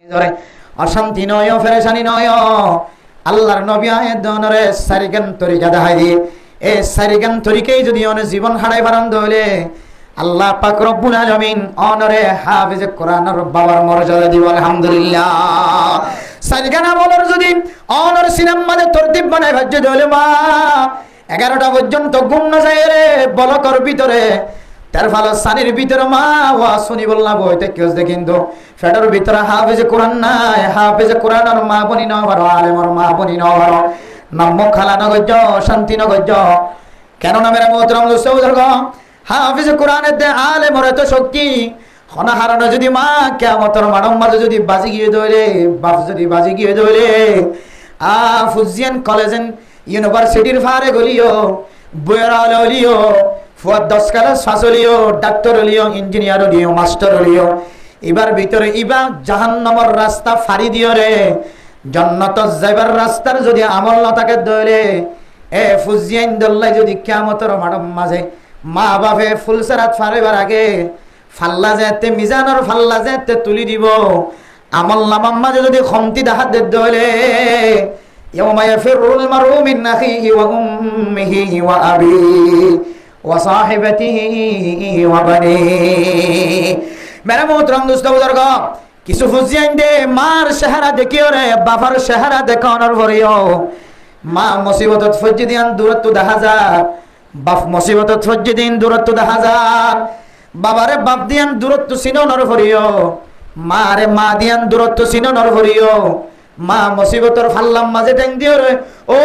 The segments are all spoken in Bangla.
অশান্তি নয়, ফেরেশানি নয়। আল্লাহর নবী আয়াত দনরে সারিগান তরিকা দেখাই দিয়ে এই সারিগান তরিকাই যদি অনেক জীবন হারাই বারান দইলে আল্লাহ পাক রব্বুল আলামিন অনরে হাফেজ কোরআনের বাবার মর্যাদা দিব আলহামদুলিল্লাহ। সারিগান আমলের যদি অনর সিনেমাতে তরতিব বানাই ভাজ্য দইলে মা 11টা পর্যন্ত ঘুম না যায় রে বলকর ভিতরে তার ফলে সানির ভিতরে মা ওয়া শুনি বললাম বইতে কেউ কিন্তু ফেডার ভিতরে হাফেজ কোরআন নাই, হাফেজ কোরআনের মা বনি নবার আলেমর মা বনি নবার নাম খালা নগজ শান্তি নগজ কেন না মেরা মোহতরম দোস্ত হাফেজ কোরআনের দে আলেমর এত শক্তি হনা হারানো যদি মা কিয়ামতের মানব মাঝে যদি বাজি গিয়ে দইলে বাপ যদি বাজি গিয়ে দইলে ফুজিয়ান কলেজেন ইউনিভার্সিটির ফারে গলিও বয়রা হলিও ফুয়াদ 10 ক্লাস ফাসলিও ডাক্তার হলিও ইঞ্জিনিয়ার হলিও মাস্টার হলিও এবার ভিতরে ইবা জাহান্নামের রাস্তা ফাড়ি দিও রে জান্নাত যাইবার রাস্তার যদি আমল না থাকে দইলে এ ফুজিয়ান দল্লাই যদি কিয়ামতের মানব মাঝে মা বাপে ফুলসরাত ফারেবার আগে ফাল্লা যেতে মিজানের ফাল্লা যেতে তুলি দিব আমল নামার মাঝে যদি খমতি দেখা দে দইলে يوم يفر المرء من أخيه وأمه وأبيه وصاحبته وبنيه मेरा मोहतरम दोस्तों बुजुर्ग কিছু ফুজিয়ান দে মার চেহারা দেখিও রে বাবার চেহারা দেখানোর পরেও মা মুসিবতত ফজ্জি দিয়ান দূরত্ব দেখা যায় বাপ মুসিবতত ফজ্জি দিন দূরত্ব দেখা যায় বাবারে বাপ দিয়ান দূরত্ব চিনোর পরেও মারে মা দিয়ান দূরত্ব চিনোর পরেও মা মুসিবতর ফাল্লাম মাঝে ট্যাং দিও রে ও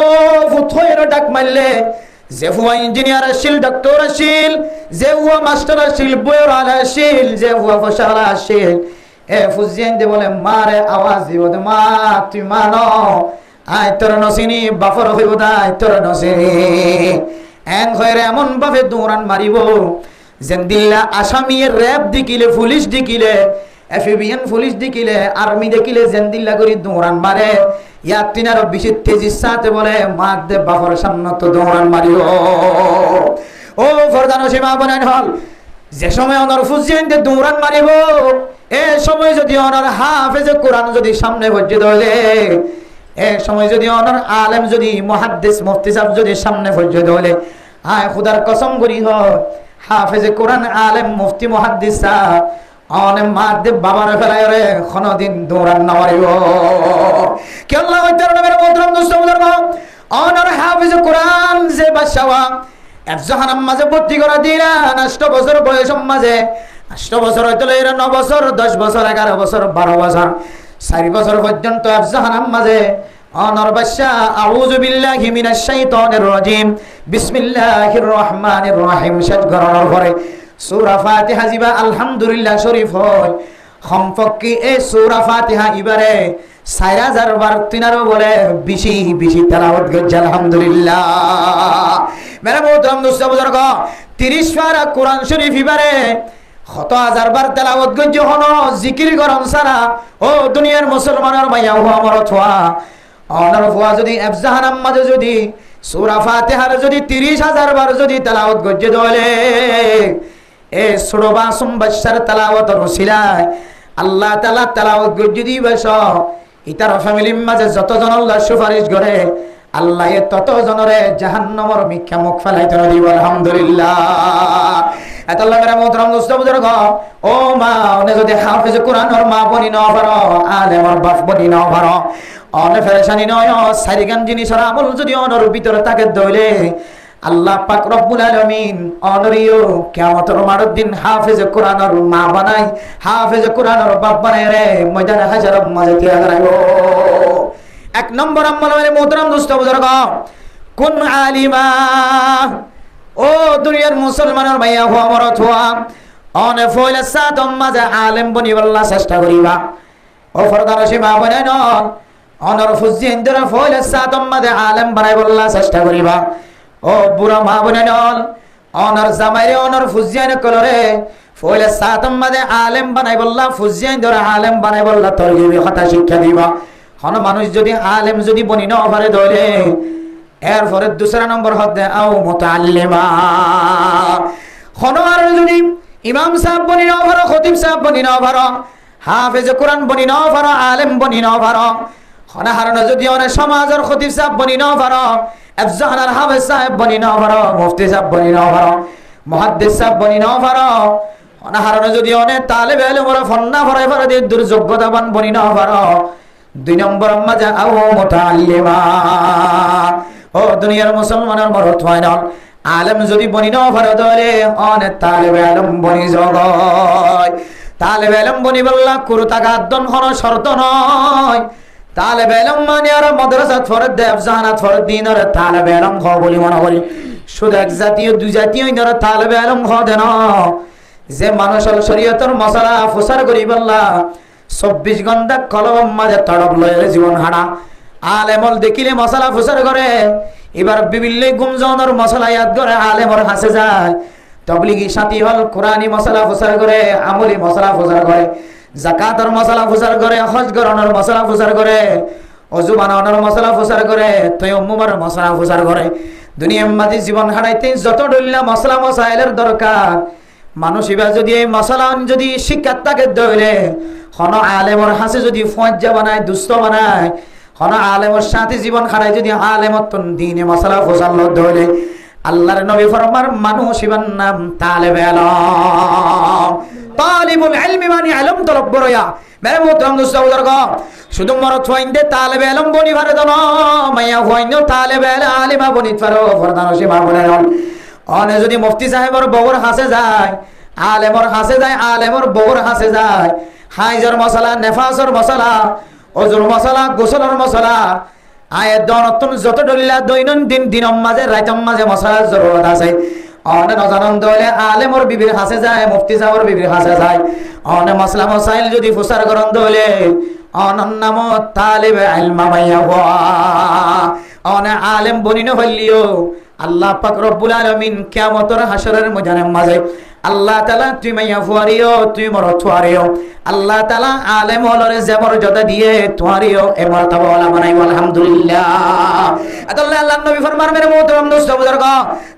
ফুথয়ের ডাক মারলে যে হুয়া ইঞ্জিনিয়ার আসিল ডক্টর আসিল যে হুয়া মাস্টার আসিল বইয়ের আলা আসিল যে হুয়া ফসালা আসিল এ ফুজিয়ান দে বলে মারে আওয়াজ দিব মা তুই মানো আয় তোর নসিনি বাফর হইব দাই তোর নসিনি এন খয়রে এমন ভাবে দৌড়ান মারিব যেন দিল্লা আসামির র্যাব দিকিলে পুলিশ দিকিলে এফবিএন পুলিশ দিকিলে আর্মি দেখিলে জেন্দিল্লা করি দৌড়ান মারে ইয়াত্রিনার বেশি তেজির সাথে বলে মার দে বাবার সামনে তো দৌড়ান মারিও ও ফরদানো সীমা বনান হল যে সময় অনর ফুজিয়ান দে দৌড়ান মারিব এ সময় যদি অনর হাফেজ কোরআন যদি সামনে বজ্জে দলে এ সময় যদি অনর আলেম যদি মুহাদ্দিস মুফতি সাহেব যদি সামনে বজ্জে দলে আয় খুদার কসম করি হ হাফেজ কোরআন আলেম মুফতি মুহাদ্দিস সাহেব অনে মাদে বাবার ফেলায় রে কোনদিন দৌড়ান না মারিব কি আল্লাহ হইতার নবীর মোহতরম দোস্ত বুজুর্গ অনর হাফেজ কোরআন যে বাদশাহ জাহান্নাম মাঝে ভর্তি করা দিরা 8 বছর বয়স মাঝে 8 বছর হইতলে 9 বছর 10 বছর 11 বছর 12 বছর 4 বছর পর্যন্ত জাহান্নাম মাঝে অনর বাদশাহ আউযু বিল্লাহি মিনাশ শাইতানির রাজিম বিসমিল্লাহির রহমানির রহিম শেষ করার পরে সূরা ফাতিহা জিবা আলহামদুলিল্লাহ শরীফ হয় সম্পর্কে এই সূরা ফাতিহা ইবারে 4000 বার তিনারও বলে বেশি বেশি তেলাওয়াত করছে আলহামদুলিল্লাহ। মেরা মোহতরম দোস্ত বুজুর্গ 30 পারা কোরআন শরীফ ইবারে 100,000 বার তেলাওয়াত করছে হনো জিকির করন সারা ও দুনিয়ার মুসলমানের মাইয়া ও আমার থোয়া অনর ফুয়া যদি জাহান্নাম মাঝে যদি সূরা ফাতিহার যদি 30,000 বার যদি তেলাওয়াত করছে দলে এ সুরবা সুমবাশার তেলাওয়াতের ওসিলায় আল্লাহ তাআলা তেলাওয়াত গজ্জি দিবেশ ইতার ফ্যামিলির মাঝে যতজন আল্লাহ সুপারিশ করে আল্লাহ এ ততজনরে জাহান্নামের মিথ্যা মুখ ফেলাইতে দিব আলহামদুলিল্লাহ। এত আল্লাহ মেরা মোহতরম দোস্ত বুজুর্গ ও মা ওনে যদি হাফেজ কোরআনের মা বনি না পারো আলেমর বাপ বনি না পারো অনে ফেরেশানি নয় সারিগান জিনিসের আমল যদি অনর ভিতরে থাকে দইলে আল্লাহ পাক রব্বুল আলামিন অনরিও কিয়ামতের মাঠের দিন হাফেজ কোরআনের মা বানাই হাফেজ কোরআনের বাপ বানাই রে ময়দানে হাজারের মাঝে তিয়া দাঁড়াইবো। 1 নম্বর আমল মানে মোহতরম দোস্ত বুজুর্গ কোন আলিমা ও দুনিয়ার মুসলমানের মাইয়া হওয়া মরত হওয়া অনে ফয়লা সাতম মাঝে আলেম বনিবার চেষ্টা করিবা ও ফরদার সীমা বনে ন অনর ফুজিয়ান দরে ফয়লা সাতম মাঝে আলেম বানাইবার চেষ্টা করিবা ও বুড়া মা বনে নল অনর জামাইরে অনর ফুজিয়ান কলরে ফয়লা সাতম মাঝে আলেম বানাইবার ফুজিয়ান দরে আলেম বানাইবার তরগিবি কথা শিক্ষা দিবা হন মানুষ যদি আলেম যদি বনি না পারে ধরে এরপরে 2 নম্বর হতে আও মুতাআল্লিমা হন আর যদি ইমাম সাহেব বনি না পারো খতিব সাহেব বনি না পারো হাফেজ কোরআন বনি ন পারো, আলেম বনি ন পারো, হনা হারানো যদি অনেক সমাজের খতিব সাহেব বনি ন পারো, এফজাহানার হাফেজ সাহেব বনি ন পারো, মুফতি সাহেব বনি ন পারো, মুহাদ্দিস সাহেব বনি ন পারো, হনা হারানো যদি অনেক তালেবে ইলমের ফন্না ভরাই ভরে দিয়ে দুর্যোগ্যতাবান বনি ন পারো। 2 নম্বর মাঝে আও মুতাআল্লিমা। ও দুনিয়ার মুসলমানের মরত হয় না, আলেম যদি বনি ন পারো তাহলে অনেক তালেবে ইলম বনি জগয়। তালেবে ইলম বনি বললা কুরতাগাদ্দন হন শর্ত নয়। তালেবে ইলম মানে আর মাদ্রাসাত ফরদ দেব জাহানাত ফরদ দিনের তালেবে ইলম হ বলি মনে করি। শুধু এক জাতীয় দুই জাতীয় ইনর তালেবে ইলম হ দেন যে মানুষের শরীয়তের মশলা ফুসার করি বললা 24 ঘন্টা কলম মাঝে তড়প লয়ে জীবন হারা। আলেমল দেখিলে মশলা ফুসার করে, এবার বিভিন্ন গুমজনের মশলা ইয়াদ করে আলেমর হাসে যায়। তবলিগি সাথী হল কোরআনি মশলা ফুসার করে, আমলি মশলা ফুসার করে, জাকাতের মশলা ফুসার করে, হজ গরনের মশলা ফুসার করে, অজু বানানোর মশলা ফুসার করে, তয়ম্মুমের মশলা ফুসার করে। দুনিয়ার মাঝে জীবন হারাইতে যত ডলিলা মশলা মশাইলের দরকার, মানুষ এবার যদি এই মশলা যদি শিক্ষার তাকে ধরে হন আলেমর হাসে যদি ফজ্জা বানায়, দুস্থ বানায়, হন আলেমর সাথে জীবন হারায় যদি আলেমর দিনে মশলা ফুসার ধরে, আল্লাহর নবী ফরমার মানুষ ইবার নাম তালেবে ইলম। তালিবুল ইলমি মানে ইলম তলব করিয়া। মেরে মোহতরম দোস্ত বুজুর্গ, শুধু মরদ হইন্দে তালেবে ইলম বনি পারে তো না, মাইয়া হইন্দে তালেবে আলিমা বনি পারো ফরদান সীমা বলে। অনে যদি মুফতি সাহেবর বউর হাসে যায়, আলেমর হাসে যায়, আলেমর বউর হাসে যায়, হাইজর মশলা, নেফাসর মশলা, অজুর মশলা, গোসলের মশলা, আয়ের দনতন যত ডলিলা দৈনন্দিন দিনম মাঝে রাইতম মাঝে মশলার জরুরত আছে। অনে নজানন্দ হইলে আলেমর বিবির হাসে যায়, মুফতি সাহেবর বিবির হাসে যায়। অনে মশলা মশাইল যদি ফুসার গরন্দ হইলে অনন নাম তালিবে ইলম মাইয়া হওয়া। অনে আলেম বনিনো হইলিও আল্লাহ পাক রব্বুল আলামিন কিয়ামতের হাসরের ময়দানের মাঝে আল্লাহ তাআলা তুই মাইয়া ফুয়ারিও, তুই মরত ফুয়ারিও, আল্লাহ তাআলা আলেম হলরে যে মর্যাদা দিয়ে তুয়ারিও এ মর্তবা ওয়ালা বানাইও। আলহামদুলিল্লাহ। আল্লাহ আল্লাহর নবী ফরমান মেরে মোহতরম দোস্ত বুজুর্গ,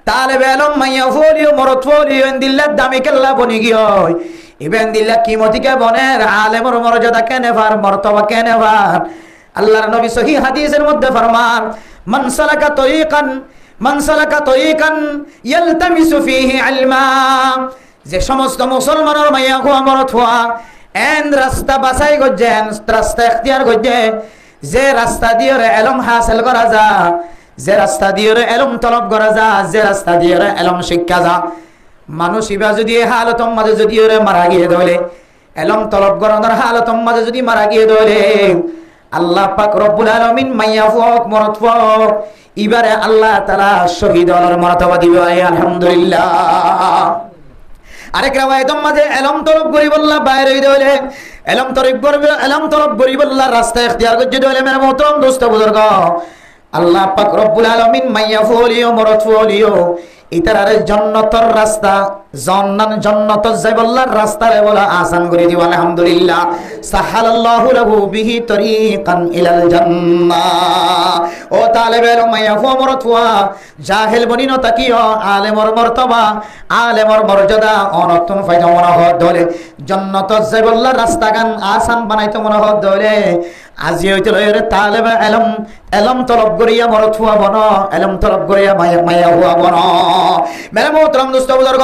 তালেবে ইলম মাইয়া ফুয়ারিও, মরত ফুয়ারিও ইনদিল্লাহ দামি কেল্লা বনি গিয়ে ইবেন দিল্লাহ কিমতিকে বনের আলেমর মর্যাদা কেনে ভার, মর্তবা কেনে ভার। আল্লাহর নবী সহিহ হাদিসের মধ্যে ফরমান মান সালাকা তরিকান ইয়ালতামিসু ফীহি ইলমা। যে সমস্ত মুসলমানের মাইয়া হুয়া মরত হুয়া এন রাস্তা বাছাই গজেন, রাস্তা ইখতিয়ার গজে, যে রাস্তা দিয়ে ইলম হাসিল করা যা, যে রাস্তা দিয়ে ইলম তলব করা যা, যে রাস্তা দিয়ে ইলম শিক্ষা যা। মানুষ ইবা যদি হালতম মাঝে যদি ওরে মারা গিয়ে দলে, ইলম তলব করানোর হালতম মাঝে যদি মারা গিয়ে দলে, আল্লাহ পাক রব্বুল আলামিন মাইয়া ফুক মরত ফুক ইবারে আল্লাহ তাআলা শহীদ হওয়ার মর্তবা দিবে। আলহামদুলিল্লাহ। আরেক রাওয়ায়াতের মাঝে ইলম তলব করি বল্লা বাইরে হইতে হইলে ইলম তলব করি বল্লা রাস্তা ইখতিয়ার করতে হইলে মেরে মোহতরম দোস্ত বুজুর্গ, আল্লাহ পাক রব্বুল আলামিন মাইয়া ফুলিও মরত ফুলিও ইতারে জান্নাতের রাস্তা, জান্নাতের যাইবল্লার রাস্তারে বলা আসান করে দিও। আলহামদুলিল্লাহ। সাহালাল্লাহু লাহু বিহি তরিকান ইলাল জান্নাহ। ও তালেবে ইলম মাইয়া ফু মরত ফুয়া জাহেল বনিনো তাকিও আলেমর মর্তবা, আলেমর মর্যাদা অনতন ফায়দা মনে হদ ধরে জান্নাতের যাইবল্লার রাস্তা গান আসান বানাইতে মনে হদ ধরে। আজি হইতে লইরে তালেবে ইলম তলব করিয়া মরত ফুয়া বন, ইলম তলব করিয়া মাইয়া হুয়া বন। মেরে মোহতরম দোস্ত বুজুর্গ,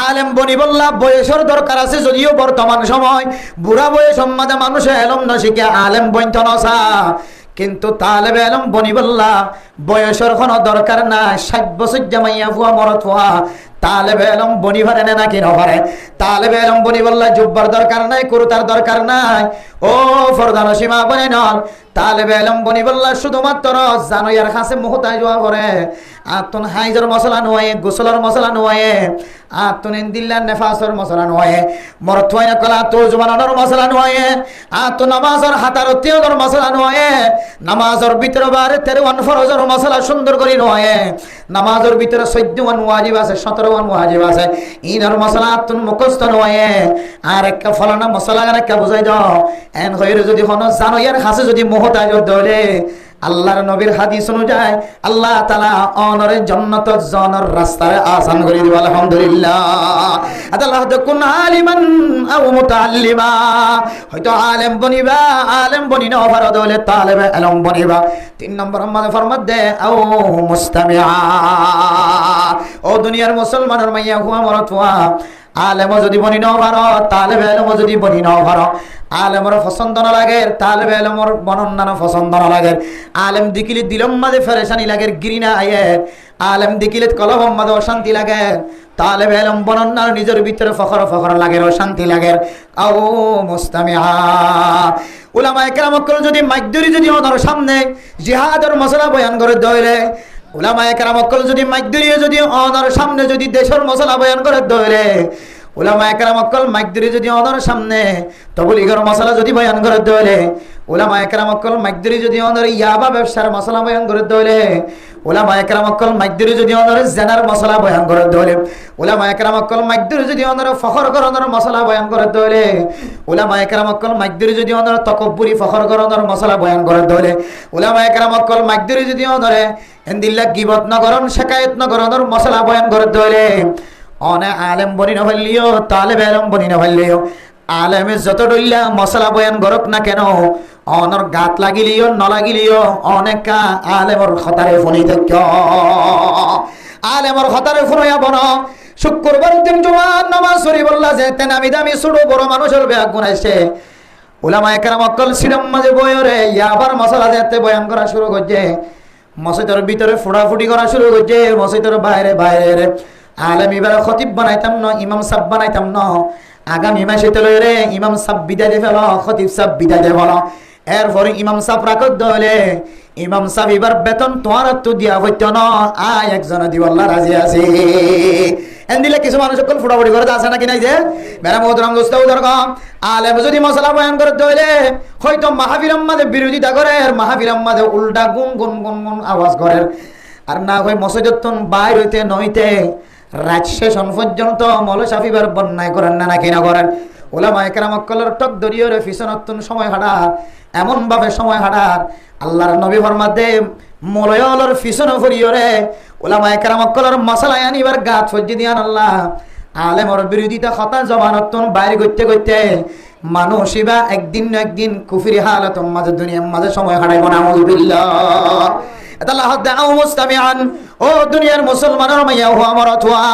আলেম বনি বল্লা বয়সের দরকার আছে, যদিও বর্তমান সময় বুড়া বয়স সম্মাদে মানুষে ইলম না শিখে আলেম বইত নসা, কিন্তু তালেবে ইলম বনি বল্লা বয়সের কোনো দরকার না। 60 বছর জামাইয়া ফুয়া মরত ফুয়া তালেবে ইলম বনি পারে না নাকি না পারে? তালেবে ইলম বনি বল্লা জুব্বার দরকার নাই, কুরতার দরকার নাই, ও ফরদান সীমা বনে নল। তালেবে ইলম বনি বল্লা শুধুমাত্র জানোয়ার কাছে মুহতাজ হওয়া করে। আতুন হাইজর মশলা নয়, গোসলের মশলা নয়, আতুন ইনদিল্লা নেফাসর মশলা নয়, মরত হয় না কলা তো জুবানোর মশলা নয়, আতুন নামাজর হাতার তিয়দর মশলা নয়, নামাজর ভিতরে বারে 13 ফরজর মশলা সুন্দর করে নয়, নামাজর ভিতরে 14 ওয়াজিব আছে, 17 ওয়াজিব আছে, ইনার মশলা আতুন মুখস্থ নয়। আর একটা ফলানা মশলা গান একটা বুঝাই দাও এন হইরে যদি হন জানোয়ার কাছে যদি মুহতাজ ধরে আল্লাহর নবীর হাদিস অনুযায়ী আল্লাহ তাআলা অনরে জান্নাত জানার রাস্তায় আসান করে দিব আলহামদুলিল্লাহ। আল্লাহ তো কোন আলিমান আও মুতাআল্লিমা, হয়তো আলেম বনিবা, আলেম বনিনা ফরদ হলে তালেবে ইলম বনিবা। 3 নম্বর আমাদের ফরমাত দে আও মুস্তামিআ। ও দুনিয়ার মুসলমানের মাইয়া হুয়া মরত হুয়া, আলেম যদি বনি নাও পারো, তালেবে ইলম যদি বনি নাও পারো, আলেমর পছন্দ না লাগে, তালেবে ইলমর বর্ণনা পছন্দ না লাগে, আলেম দিকিলে দিলম মাঝে ফেরেশানি লাগে, গিরিনা আয়ে, আলেম দিকিলে কলম মাঝে অশান্তি লাগে, তালেবে ইলম বর্ণনা নিজের ভিতরে ফখর লাগে, অশান্তি লাগে। আও মুস্তামিআ। উলামায়ে কেরাম যদি মাইদুরি যদি ওনার সামনে জিহাদের মশলা বয়ান করে দইলে, উলামায়ে কেরাম যদি মাইদুরি যদি ওনার সামনে যদি দেশের মশলা বয়ান করে দইলে, উলামায়ে কেরাম মাইদুরি যদি ওনার সামনে তবলিগের মশলা যদি বয়ান করে দইলে, উলামায়ে কেরাম মাইদুরি যদি ওনার ইয়াবা ব্যবসার মশলা বয়ান করে দইলে, উলামায়ে কেরাম মাইদুরি যদি ওনার জেনার মশলা বয়ান করে দইলে, উলামায়ে কেরাম মাইদুরি যদি ওনার ফখর করানোর মশলা বয়ান করে দইলে, উলামায়ে কেরাম মাইদুরি যদি ওনার তকব্বুরি ফখর করানোর মশলা বয়ান করে দইলে, উলামায়ে কেরাম মাইদুরি যদি ওনার এন্দিল্লা গিবত নগরন শিকায়েত নগরনের মশলা বয়ান করে দইলে, অনে আলেম বনি না হইলিও, তালেবে ইলম বনি না হইলিও, আলেমে যত ডইলা মশলা বয়ান করক না কেন, অনর গাত লাগিলিও নলাগিলিও অনেকা আলেমর খতারে ফোনি দেখ, আলেমর খতারে ফোনয়া বন। শুক্রবার দিন জুমার নামাজ শরীফ বললা যে তেন আমি দামি ছোট বড় মানুষের বেয়া গুনাইছে, উলামায়ে কেরাম সিরাম মাঝে বয়রে ইয়াবার মশলা যেতে বয়ান করা শুরু করছে, মসজিদের ভিতরে ফুটাফুটি করা শুরু করছে, মসজিদের বাইরে বাইরে। আলেম এবার খতিব বানাইতাম না, ইমাম সাহেব বানাইতাম না, আগামী মাসে তলে রে ইমাম সাহেব বিদায় দিয়ে ফেল, খতিব সাহেব বিদায় দিয়ে ফেল। এরপরে ইমাম সাহেব রাখত দলে, ইমাম সাহেব এবার বেতন তোমার তো দিয়া হইতো না, আয় একজন দিব আল্লাহ রাজি আছে। এন দিলে কিছু মানুষ সকল ফুটাফুটি করে আছে নাকি নাই যে মেরা মোহতরম দোস্ত দরকার। আলেম যদি মশলা বয়ান করে দলে হয়তো মাহফিলের মাঝে বিরোধিতা করে, মাহফিলের মাঝে উল্টা গুন গুন গুন গুন আওয়াজ করে, আর না হয় মসজিদত বাইর হইতে নইতে রাত শেষন পর্যন্ত মৌলভী সাফিবার বন্যায় করেন না নাকি না করেন। উলামায়ে কেরাম টক দরিয়রে ফিসনতুন সময় হাঁটার, এমন ভাবে সময় হাঁটার আল্লাহর নবী ফরমাতে মলয়লর ফিসন ফরিয়রে উলামায়ে কেরাম মশালায় আনিবার গাত ফজ্জি দিয়ান আল্লাহ। আলেমর বিরোধিতা কথা জবানতুন বাইরে করতে করতে মানুষ ইবা একদিন না একদিন কুফরি হালত মাঝে দুনিয়ার মাঝে সময় হাঁটাইব না। আউযুবিল্লাহ। আল্লাহ দাও মুস্তামিআন। ও দুনিয়ার মুসলমানের মাইয়া হুয়া মরত হুয়া,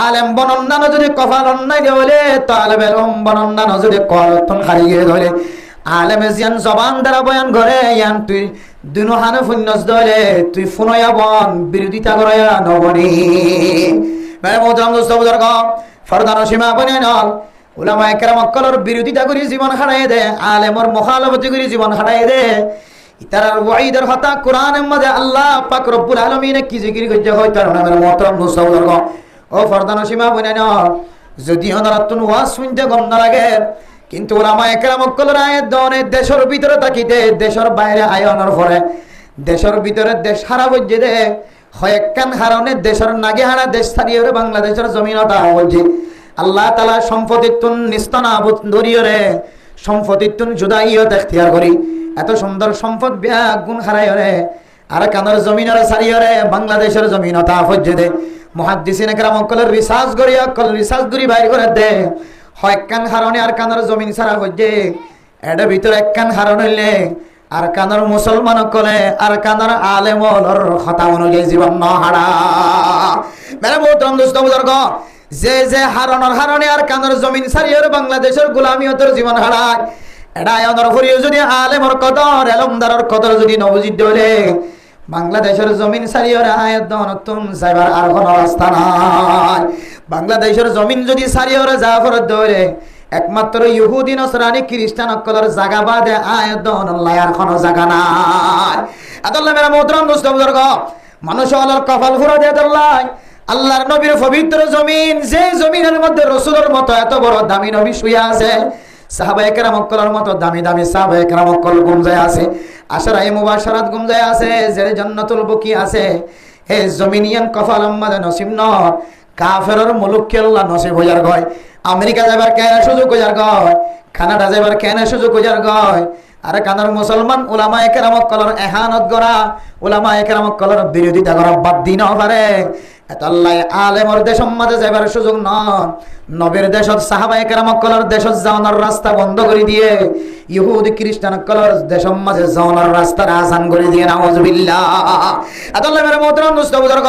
আলেম বনন্দানো যদি কপাল অন্যায় গেলে, তালেবে ইলম বনন্দানো যদি কলতন খারিয়ে ধরে, আলেমে জিয়ান জবান দ্বারা বয়ান করে ইয়ান তুই দুনো হানে ফুন্নস ধরে তুই ফুনয়া বন বিরোধিতা করয়া নবনি। মানে মোহতরম দোস্ত বুজুর্গ ফরদানো সীমা বনে নল উলামায়ে কেরাম বিরোধিতা করি জীবন হারাই দে, আলেমর মুখালফতি করি জীবন হারাই দে। ইতারার ওয়াইদের কথা কোরআনের মধ্যে আল্লাহ পাক রব্বুল আলামিন কি জিকির করছে হয় তার নামের মোহতরম দোস্ত বুজুর্গ ও ফরদানো সীমা বনে নল। যদি হনারাতুন ওয়াজ শুনতে গম না লাগে, কিন্তু উলামায়ে কেরাম আয়াত দনে দেশের ভিতরে তাকিতে দেশের বাইরে আয়নের পরে দেশের ভিতরে দেশ হারা বজ্জে দে হয়েকান হারনে দেশের নাগে হারা দেশ ছাড়িয়ে বাংলাদেশের জমিনতা বলছে আল্লাহ তাআলা সম্পত্তিতুন নিস্তনাবুত দরিয়রে সম্পত্তিতুন জুদাইও দেখতিয়ার করি এত সুন্দর সম্পদ বিয়া গুণ হারাইরে আর কানের জমিনের ছাড়িয়ে বাংলাদেশের জমিনতা বজ্জে দে। মুহাদ্দিসিনে কেরাম রিসার্চ করি বাইর করে দে হয়েকান হারনে আর কানের জমিন ছাড়া বজ্জে এটার ভিতরে একখান হারণ হইলে আর কানার মুসলমান কলে আর কানার আলেমর কথা অনুযায়ী জীবন ন হারা। মেরে মোহতরম দোস্ত বুজুর্গ যে হারণর হারণে আর কানার জমিন ছাড়িয়ে বাংলাদেশের গোলামিয়তের জীবন হারায়, এটা আয়নের ফুরিয়ে যদি আলেমর কদর এলমদারের কদর যদি নবজিত হলে বাংলাদেশের জমিন ছাড়িয়ে আয়াত নতুন যাইবার আর কোনো রাস্তা নাই। বাংলাদেশের জমিন যদি ছাড়িয়ে যা ফরত ধরে একমাত্র ইহুদি নসরানি খ্রিস্টান অকলের জায়গা বাদে আয়াতন আল্লাহ আর কোনো জায়গা নাই। আল্লাহ মেরা মোহতরম দোস্ত বুজুর্গ মানুষ আল্লাহর কপাল ফুরা দিয়ে আল্লাহ আল্লাহর নবীর পবিত্র জমিন, যে জমিনের মধ্যে রাসূলের মতো এত বড় দামি নবী শুয়ে আছে, সাহাবায়ে কেরাম অকলের মতো দামি দামি সাহাবায়ে কেরাম অকল গুমজায় আছে, আশরায়ে মুবাশশারাত গুমজায় আছে, যে জান্নাতুল বুকি আছে, হে জমিনিয়ান কপাল আমাদের নসিব ন কাফেরের মুলুক আল্লাহ নসিব হইয়ার গয়। আমেরিকা যাবার কেন সুযোগ হইয়ার গয়, কানাডা যাবার কেন সুযোগ হইয়ার গয়, আর কানার মুসলমান উলামায়ে কেরামত কলর এহানত করা, উলামায়ে কেরামত কলর বিরোধিতা করা বাদ দিন পারে। এতাল্লাই আলেমর দেশ মাঝে যাইবার সুযোগ নয়। নবীর দেশত সাহাবায়ে কেরামত কলর দেশত যাওয়ার রাস্তা বন্ধ করে দিয়ে ইহুদি খ্রিস্টান কলর দেশ মাঝে যাওয়ার রাস্তা আসান করে দিয়ে নাউজুবিল্লাহ। এতাল্লাই মেরে মোহতরম দোস্ত বুজুর্গ,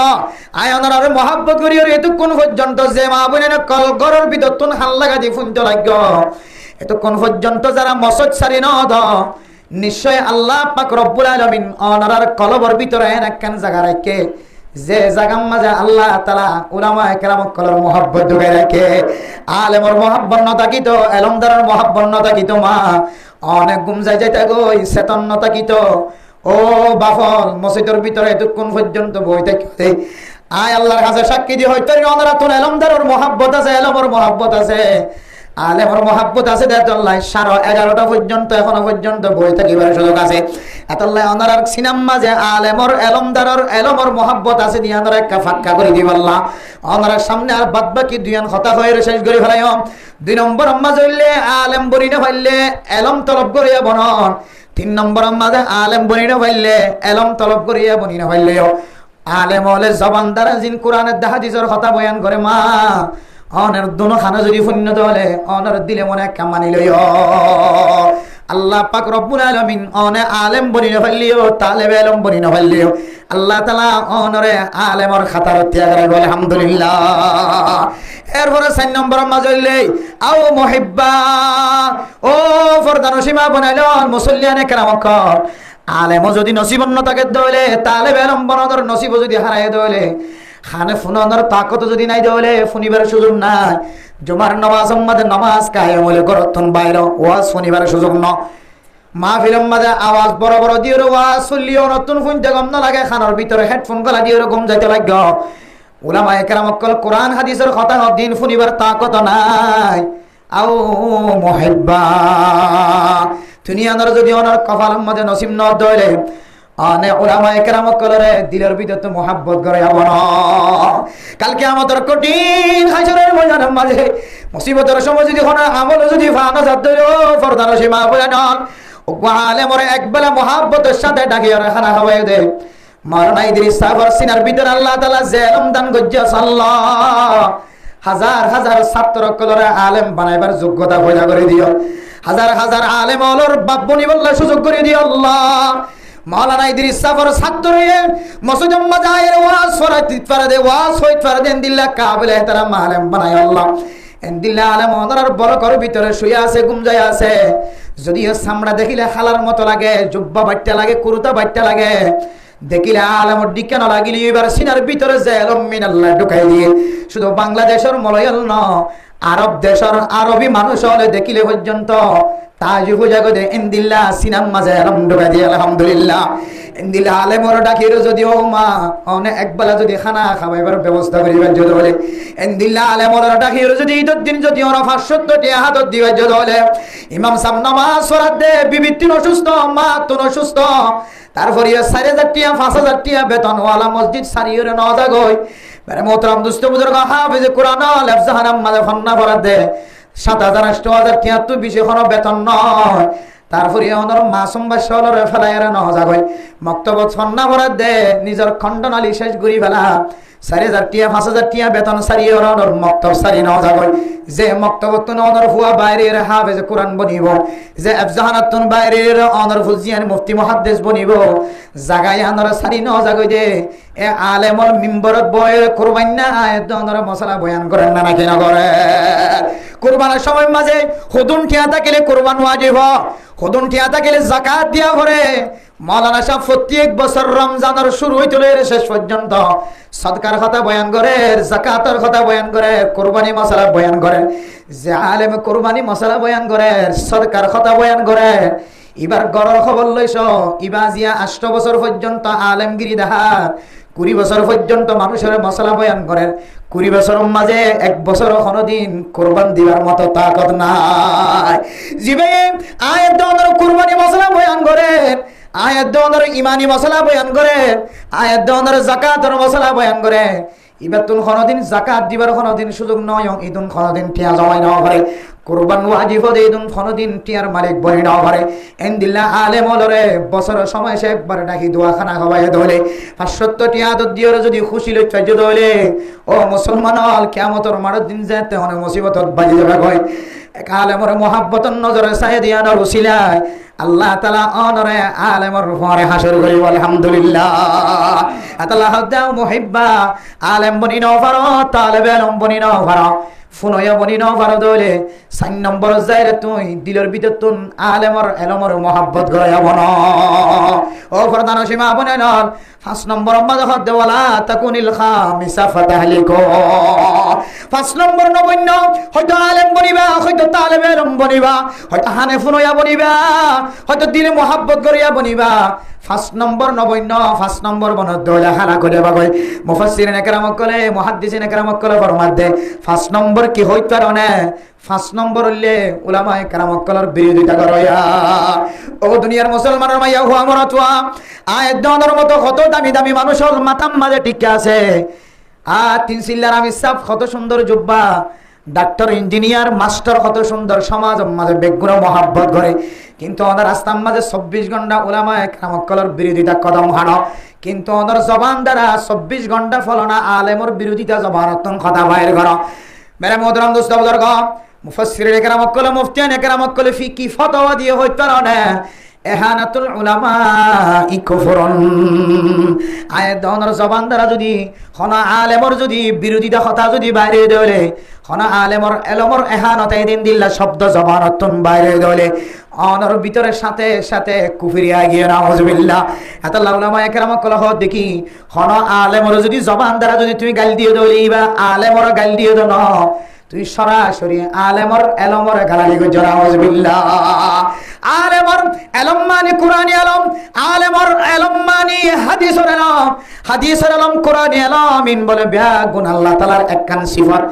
আয়নার আর মহব্বত করি আর এতক্ষণ পর্যন্ত যে মা বোনের কল গরর ভিতর তুন হাল্লা গাদি ফুনতে লাগো, এতক্ষণ পর্যন্ত যারা মসজিদ সারি নদ, নিশ্চয় আল্লাহ পাক রব্বুল আলামিন অনার কলবর ভিতরে একখান জায়গা রাখে, যে জায়গার মাঝে আল্লাহ তাআলা উলামায়ে কেরামত কলর মহব্বত ঢুকাই রাখে। আলেমর মহব্বত না থাকিত, এলমদারের মহব্বত না থাকিত, মা অনেক গুম যাই যাইতা গই চেতন না থাকিত। ও বাফল মসজিদের ভিতরে এতক্ষণ পর্যন্ত বই থাকতে আয় আল্লাহর কাছে সাক্ষী দিয়ে হয়তো ওনারা তোর এলমদারের মহব্বত আছে, এলমর মহব্বত আছে, আলেমর মহব্বত আছে। দেখাল্লাই 11:30 পর্যন্ত এখনো পর্যন্ত বই থাকিবার সুযোগ আছে। এতল্লাই ওনার সিনাম মাঝে আলেমর এলমদারের এলমর মহব্বত আছে দিয়ে ওনারা একটা ফাক্কা করে দিব আল্লাহ। ওনার সামনে আর বাদ বাকি দুইয়ান হতা হয়ে শেষ করে ফেলাই। 2 নম্বর আম্মা জইলে আলেম বনি না পাইলে এলম তলব করিয়া বনন। 3 নম্বর মাঝে আলেম বনি না পাইলে এলম তলব করিয়া বনি না পাইলে আলেম হলে জবান দ্বারা জিন কোরআনের হাদিসের কথা বয়ান করে। মা অনের দোনো খানা যদি শূন্য হলে অনের দিলে মনে কামানি লইও। আল্লাহ পাক রব্বুল আলামিন অনে আলেম বনি না পাইলিও, তালেব এলম বনি না পাইলিও আল্লাহ তাআলা অনরে আলেমর খাতার ত্যাগ রাখবে আলহামদুলিল্লাহ। এরপরে 4 নম্বর মাজইলে আও মুহিব্বা, ও ফরদান সীমা বানাইলো মুসল্লিয়ানে কেরামত আলেম যদি নসিব ন থাকে দইলে, তালেব এলম বনদর নসিব যদি হারায় দইলে, খানে ফুনানোর তাকত যদি নাই দইলে ফুনিবার সুযোগ নাই। জুমার নামাজ মাঝে নামাজ কায়েম হলে গরতন বাইরে ওয়াজ ফুনিবার সুযোগ ন। মাহফিলের মাঝে আওয়াজ বড় বড় দিয়ে ওয়াজ চললিও নতুন ফোন গম না লাগে, খানার ভিতরে হেডফোন গলা দিয়ে গম যাইতে লাগ। উলামায়ে কেরামত কল কোরআন হাদিসের কথা দিন ফুনিবার তাকত নাই। আও মুহিব্বা, দুনিয়ার যদি ওনার কপালের মাঝে নসিব ন দইলে আনে উলামায়ে কেরামত কলরে দিলের ভিতর তো মহব্বত করে আবন। কালকে আমাদের কঠিন হাসরের ময়দানের মাঝে মুসিবতের সময় যদি কোন আমল যদি ফানা যাত ধরে ফরদান সীমা বয়ানন ও আলেমরে একবেলা মহব্বতের সাথে ডাকিয়ে খানা খাওয়াই দে। মাওলানা ইদ্রিস সাহেবের সিনার ভিতর আল্লাহ তাআলা জেলম দান গজ্জা সাল্লাল্লাহ হাজার হাজার ছাত্র কলরে আলেম বানাইবার যোগ্যতা পয়দা করে দিও। হাজার হাজার আলেম ওলর বাপ বনিবল্লাহ সুযোগ করে দিও আল্লাহ। মাওলানা ইদ্রিস সাফর ছাত্রয়ে মসজিদ মাজায়ের ওয়াজ ফরাতি ফরদে ওয়াজ হইত ফরদেন দিল্লাহ কাবিল ইহতারাম আলেম বানায় আল্লাহ। এন দিল্লাহ আলেম ওনার বড় কর ভিতরে শুয়ে আছে, গুমজায় আছে। যদিও সামড়া দেখিলে হালার মতো লাগে, জুব্বা বাট্টা লাগে, কুরতা বাট্টা লাগে, দেখিলে আলেমর দিকে না লাগিলে এবার সিনার ভিতরে যে আলম মিনাল্লাহ ঢুকাই দিয়ে। শুধু বাংলাদেশের মলয়াল ন, আরব দেশের আরবি মানুষ হলে দেখিলে পর্যন্ত তাজি হুজাগদে ইনদিল্লাহ সিনাম মাঝে আলম ঢুকাই দিয়ে আলহামদুলিল্লাহ। ইনদিল্লাহ আলেমর ডাকির যদি ও মা অনেক একবেলা যদি খানা খাওয়াইবার ব্যবস্থা করিবার যদি বলে, ইনদিল্লাহ আলেমর ডাকির যদি ঈদের দিন যদি ওরা 570 টাকা হাতত দিবার যদি বলে, ইমাম সাহেব নামাজ পড়াত দে, বিবিতিন অসুস্থ, মা তুন অসুস্থ, তারপরে 4000 টাকা 5000 টাকা বেতনওয়ালা মসজিদ সারিয়ে ন জাগই মানে মোহতরম দুস্থ বুজুর্গ হাফেজ কোরআন লফজাহানাম মাঝে ফন্না পড়াত দে 7000 8000 টাকা তো বেশি কোনো বেতন নয়। তারপরে ওনার মাসুম বাসলর ফেলাইরা ন জাগই মক্তবত ফন্না পড়াত দে, নিজের খণ্ডনালী শেষ করি ফেলা 4000 টাকা 5000 টাকা বেতন সারিয়ে ওনার মক্তব সারি ন জাগই। যে মক্তবত ওনার হুয়া বাইরের হাফেজ কোরআন বনিব, যে আফজাহানাতুন বাইরের ওনার ফুজিয়ান মুফতি মুহাদ্দিস বনিব, জাগায় ওনার সারি ন জাগই দে। এ আলেমর মিম্বরত বয়ের কুরবান না আয়াত ওনার মশলা বয়ান করেন না নাকি না করে। কুরবানের সময় মাঝে হুদুন ঠিয়া থাকিলে কুরবান ওয়াজিব, হুদুন ঠিয়া থাকিলে যাকাত দিয়া ভরে। মাওলানা সাহেব প্রত্যেক বছর রমজানের শুরু হইতে শেষ পর্যন্ত সদকার কথা বয়ান করে, যাকাতের কথা বয়ান করে, কুরবানি মশলা বয়ান করে। যে আলেম কুরবানি মশলা বয়ান করে, সদকার কথা বয়ান করে, এবার গড়র খবর লইছ ইবা জিয়া 8 বছর পর্যন্ত আলেমগিরি দেখার, 20 বছর পর্যন্ত মানুষের মশলা বয়ান করে, 20 বছরের মাঝে 1 বছর কোনদিন কোরবান দিবার মতো তাকত নাই। জিবে আয়াত দনের কুরবানি মশলা বয়ান করে, আয়াত দনের ইমানি মশলা বয়ান করে, আয়াত দনের যাকাতের মশলা বয়ান করে। এবার তুন কোনদিন যাকাত দিবার কোনদিন সুযোগ নয়, ইদুন কোনদিন টিয়া জমাই না করে, কুরবান ওয়াজিব দে দুন ফনদিন টিয়ার মালিক বনি না পারে এন্দিল্লা আলেম হলরে বছর সময় সে একবার নাকি দোয়াখানা হবাই দলে 570 টিয়া দিয়র যদি খুশি লই চাই দলে ও মুসলমান হল কিয়ামতের মারদ দিন যেতে অনেক মুসিবতত বাজি যাবে কয় এক আলেমর মোহাব্বতন নজরে চাই দিয়া নরসিলায় আল্লাহ তাআলা অনরে আলেমর পরে হাসর করি আলহামদুলিল্লাহ আল্লাহ দাও মুহিব্বা আলেম বনি না পারো তালেবে আলম বনি না পারো ফুনয়া বনি না পারো দলে 4 নম্বর যাইরে তুই দিলের ভিতর তুন আলেমর এলমর মোহাব্বত গয়া বন ও প্রধান সীমা বনে নল 5 নম্বর মাঝে হদ দেওয়ালা তাকুনিল খামিসা ফাতাহলিকো 5 নম্বর নবন্য হয়তো আলেম বনিবা হয়তো তালেবে আলম বনিবা হয়তো হানে ফুনয়া বনিবা হয়তো দিলে মোহাব্বত করিয়া বনিবা 5 নম্বর নবন্য 5 নম্বর বনত দলা হারা করে বাগয় মুফাসসিরিন একরাম কলে মুহাদ্দিসিন একরাম কলে ফরমাত দে 5 নম্বর কি হইতো না 5 নম্বর হইলে উলামা একরাম কলের বিরোধিতা করয়া ও দুনিয়ার মুসলমানের মাইয়া হুয়া মরাতুয়া আয়াত দনের মতো কত দামি দামি মানুষের মাথার মাঝে টিকে আছে তিন সিল্লার আমি সব কত সুন্দর জুব্বা ডাক্তার ইঞ্জিনিয়ার মাস্টার কত সুন্দর সমাজ মাঝে বেগুন মহাব্বত করে কিন্তু ওদের রাস্তার মাঝে 24 ঘন্টা উলামা একরাম কলের বিরোধিতা কদম হানো কিন্তু ওদের জবান দ্বারা 24 ঘন্টা ফলনা আলেমর বিরোধিতা জবানতন কথা বাইর করো মেরে মোহতরম দোস্ত বুজুর্গ মুফাসসিরিন একরাম কলে মুফতিয়ান একরাম কলে ফিকি ফতোয়া দিয়ে হইতো না এহানাতুল উলামা কুফরুন আয়াত দনের জবান দ্বারা যদি হনা আলেমর যদি বিরোধিতা কথা যদি বাইরে দেলে হনা আলেমর এলমর এহানত এদিন দিল্লা শব্দ জবানতন বাইরে দেলে অনর ভিতরে সাথে সাথে কুফরিয়া গিয়ে নাউজুবিল্লাহ আতাল্লাহ উলামা একরাম কল হ দেখি হনা আলেমর যদি জবান দ্বারা যদি তুমি গাল দিয়ে দলি বা আলেমর গাল দিয়ে দন তুই সরাসরি আলেমর এলমর গালালি গো নাউজুবিল্লাহ আলেমর এলম মানে কুরআনি এলম আলেমর এলম মানে হাদিসের এলম হাদিসের এলম কুরআনি এলম ইন বলে বেগুন আল্লাহ তাআলার একখান সিফাত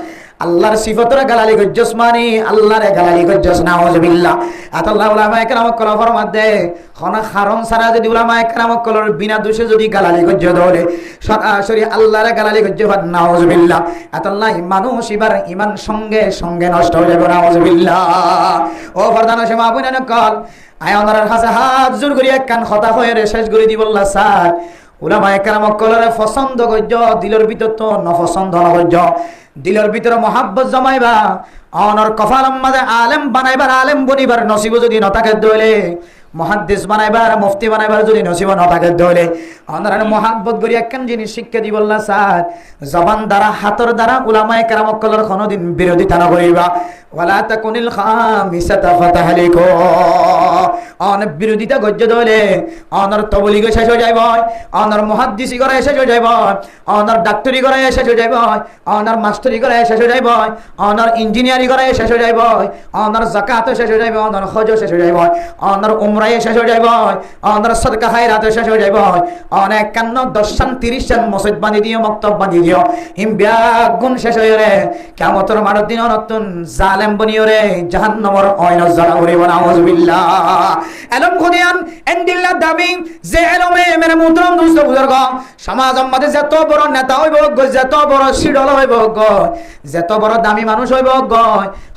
আল্লাহর সিফাতের গালালি গজ্জস মানে আল্লাহর গালালি গজ্জস নাউজুবিল্লাহ আতাল্লাহ উলামা একরাম কল ফরমাত দে খনা খারন সারা যদি উলামা একরাম কলর বিনা দোষে যদি গালালি গজ্জ ধরে সরাসরি আল্লাহর গালালি গজ্জ ভাত নাউজুবিল্লাহ আতাল্লাহ মানুষ এবার ঈমান সঙ্গে সঙ্গে নষ্ট হয়ে যাবে নাউজুবিল্লাহ ও ফরদানা সে মাবুনা নকল আয় ওনার কাছে হাত জোর করি একখান কথা হয়ে রে শেষ করে দিবল্লা স্যার উলামা একরাম কলরে পছন্দ গজ্জ দিলের ভিতর তো নপছন্দ না গজ্জ দিলের ভিতরে মহাব্বত জমাইবা অনর কফালম মাঝে আলেম বানাইবার আলেম বনিবার নসিব যদি নতাকে দইলে মুহাদ্দিস বানাইবার মুফতি বানাইবার যদি নসিব নতাকে দইলে অনর মহাব্বত করি একখান জিনিস শিক্ষা দিবল্লা স্যার জবান দ্বারা হাতর দ্বারা উলামায়ে কেরাম কলর কোনদিন বিরোধিতা না করিবা ওয়ালা তাকুনিল খামিসাতা ফাতাহলিকু অন বিরোধিতা গজ্জ দইলে অনর তবলিগ শেষ হয়ে যাইব অনর মুহাদ্দিসি করে শেষ হয়ে যাইব অনর ডাক্তারি করে শেষ হয়ে যাইব অনর মাস্টারি করে শেষ হয়ে যাইব অনর ইঞ্জিনিয়ারি করে শেষ হয়ে যাইব অনর যাকাত শেষ হয়ে যাইব অনর হজ শেষ হয়ে যাইব অনর উমরায়ে শেষ হয়ে যাইব অনর সদকা খায়রাত শেষ হয়ে যাইব অনেক 51 10 30 মসজিদ বানি দিও মক্তব বানি দিও হিম ব্যাগুন শেষ হয়ে রে কিয়ামতের মাঠের দিন নতুন জালেম বনিও রে জাহান্নামের অয়ন জ্বালা উড়ে নাউজুবিল্লাহ এলম খুদিয়ান এন্দিল্লাহ দাবি যে এলমে মেরে মুহতরম দোস্ত বুজুর্গ সমাজ আমাদে যত বড় নেতা হইব গো যত বড় সিডল হইব গো যত বড় দামি মানুষ হইব গো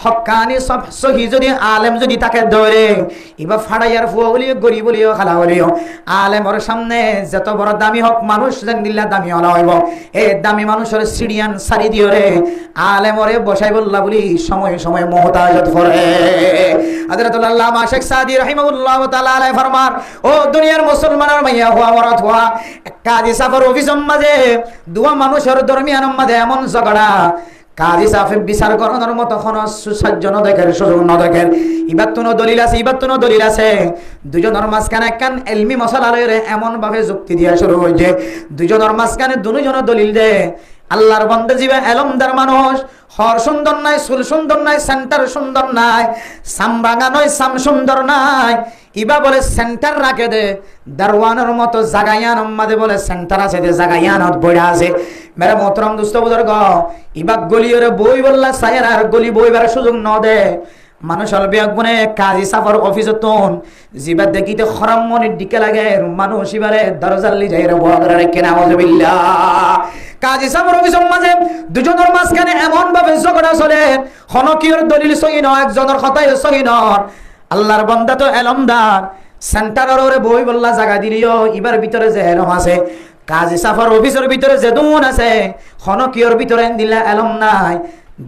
হক্কানি সব সহি যদি আলেম যদি তাকে ধরে ইবা ফাড়াইয়ার ফুয়া বলিও গরিব বলিও খালা বলিও আলেমর সামনে যত বড় দামি হক মানুষ জানদিল্লাহ দামি হলা হইব এই দামি মানুষের সিডিয়ান সারি দিও রে আলেমরে বসাই বললা বলি সময় সময় মুহতাজত করে হযরতুল আল্লামা শেখ সাদি রাহিমাহুল্লাহ তাআলা আলাইহি ফরমান ও দুনিয়ার মুসলমানের মাইয়া হুয়া মরাত হুয়া কাজী সাফার অফিসম মাঝে দুয়া মানুষের দরমিয়ান মাঝে এমন ঝগড়া কাজী সাফে বিচার করানোর মতো কোন সুসজ্জন দেখের সুযোগ ন দেখের ইবাতুনো দলিল আছে ইবাতুনো দলিল আছে দুজনের মাঝখানে একখান ইলমি মশলা লয়ে এমন ভাবে যুক্তি দিয়া শুরু হইছে দুজনের মাঝখানে দুজনের দলিল দে আল্লাহর বান্দা জীবে এলমদার মানুষ হর সুন্দর নাই সুল সুন্দর নাই সেন্টার সুন্দর নাই সামবাঙ্গা নয় সাম সুন্দর নাই ইবা বলে সেন্টার রাখে দে দারওয়ানের মতো জাগায়ান মাদে বলে সেন্টার আছে দে জাগায়ানত বইরা আছে মেরে মোহতরম দোস্ত বুজুর্গ ইবা গলিয়রে বই বললা সায়ের আর গলি বইবার সুযোগ ন দে মানুষ অলবে একবনে কাজী সাফার অফিসতন জিবা দেখিতে খরাম মনের দিকে লাগে মানুষ এবারে দরজাল্লি যাই রে বড়রা রেখে নাউজুবিল্লাহ। কাজী সাফার অফিসের মাঝে দুজনের মাঝখানে এমন ভাবে ঝগড়া চলে, হনকিয়র দলিল সহি ন, একজনের কথাই সহি ন। আল্লাহর বান্দা তো এলমদার সেন্টারের ওরে বই বললা জায়গা দিলিও এবার ভিতরে যে এলম আছে, কাজী সাফার অফিসের ভিতরে যে দুন আছে, হনকিয়র ভিতরে দিলা এলম নাই।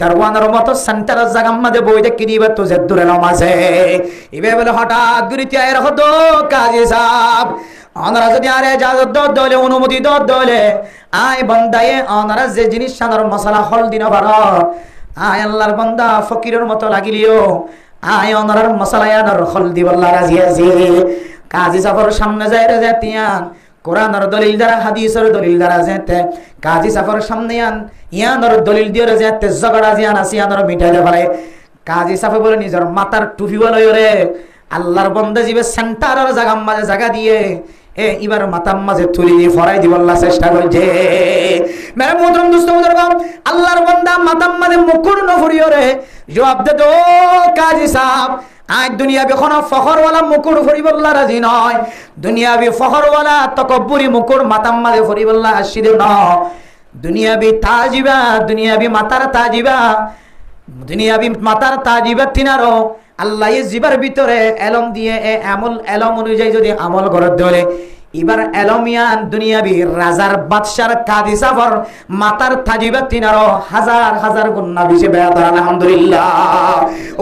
দারওয়ানের মতো সেন্টারের জায়গার মধ্যে বই দেখি দিবে তো যে দূরে এলম আছে। এবার বলে হঠাৎ গুরিতে আয় রাখো তো কাজী সাহেব, ওনারা যদি আরে ইজাজত দলে অনুমতি দলে আয় বান্দায়ে ওনারা যে জিনিস সানার মশলা হল দিন বার আয় আল্লাহর বান্দা ফকিরের মতো লাগিলিও আয় ওনার মশলা আনার হল দিবল্লা রাজি আছে। কাজী সাফার সামনে যায় রে যেতিয়ান কোরআনের দলিল দ্বারা হাদিসের দলিল দ্বারা যেতে কাজী সাফার সামনে ইয়ানোর দলিল দিয়ে রে যেতে ঝগড়া জিয়ান আছে ইয়ানোর মিটাইতে পারে। কাজী সাফা বলে নিজের মাথার টুপি বলে রে আল্লাহর বান্দা জিবে সেন্টারের জায়গার মাঝে জায়গা দিয়ে এবার মাথার মাঝে তুলি দিয়ে ফরাই দিবল্লা চেষ্টা করছে। মেরে মোহতরম দোস্ত বুজুর্গ, আল্লাহর বান্দা মাথার মাঝে মুকুর নফরিও রে জবাব দে তো কাজী সাহেব আজ দুনিয়াবি কোনো ফখরওয়ালা মুকুর ফরিবল্লা রাজি নয়, দুনিয়াবি ফখরওয়ালা তকব্বুরি মুকুর মাথার মাঝে ফরিবল্লা আসিদে ন। দুনিয়াবি তাজিবা, দুনিয়াবি মাতার তাজিবা, দুনিয়াবি মাতার তাজিবা তিনারো আল্লাহ জিবার ভিতরে এলম দিয়ে আমল এলম অনুযায়ী যদি আমল করে ধরে এবার এলমিয়ান দুনিয়াবি রাজার বাদশার কাজী সাফার মাতার তাজিবা তিনারো হাজার হাজার গুণ বেশি বেয়াদার আলহামদুলিল্লাহ।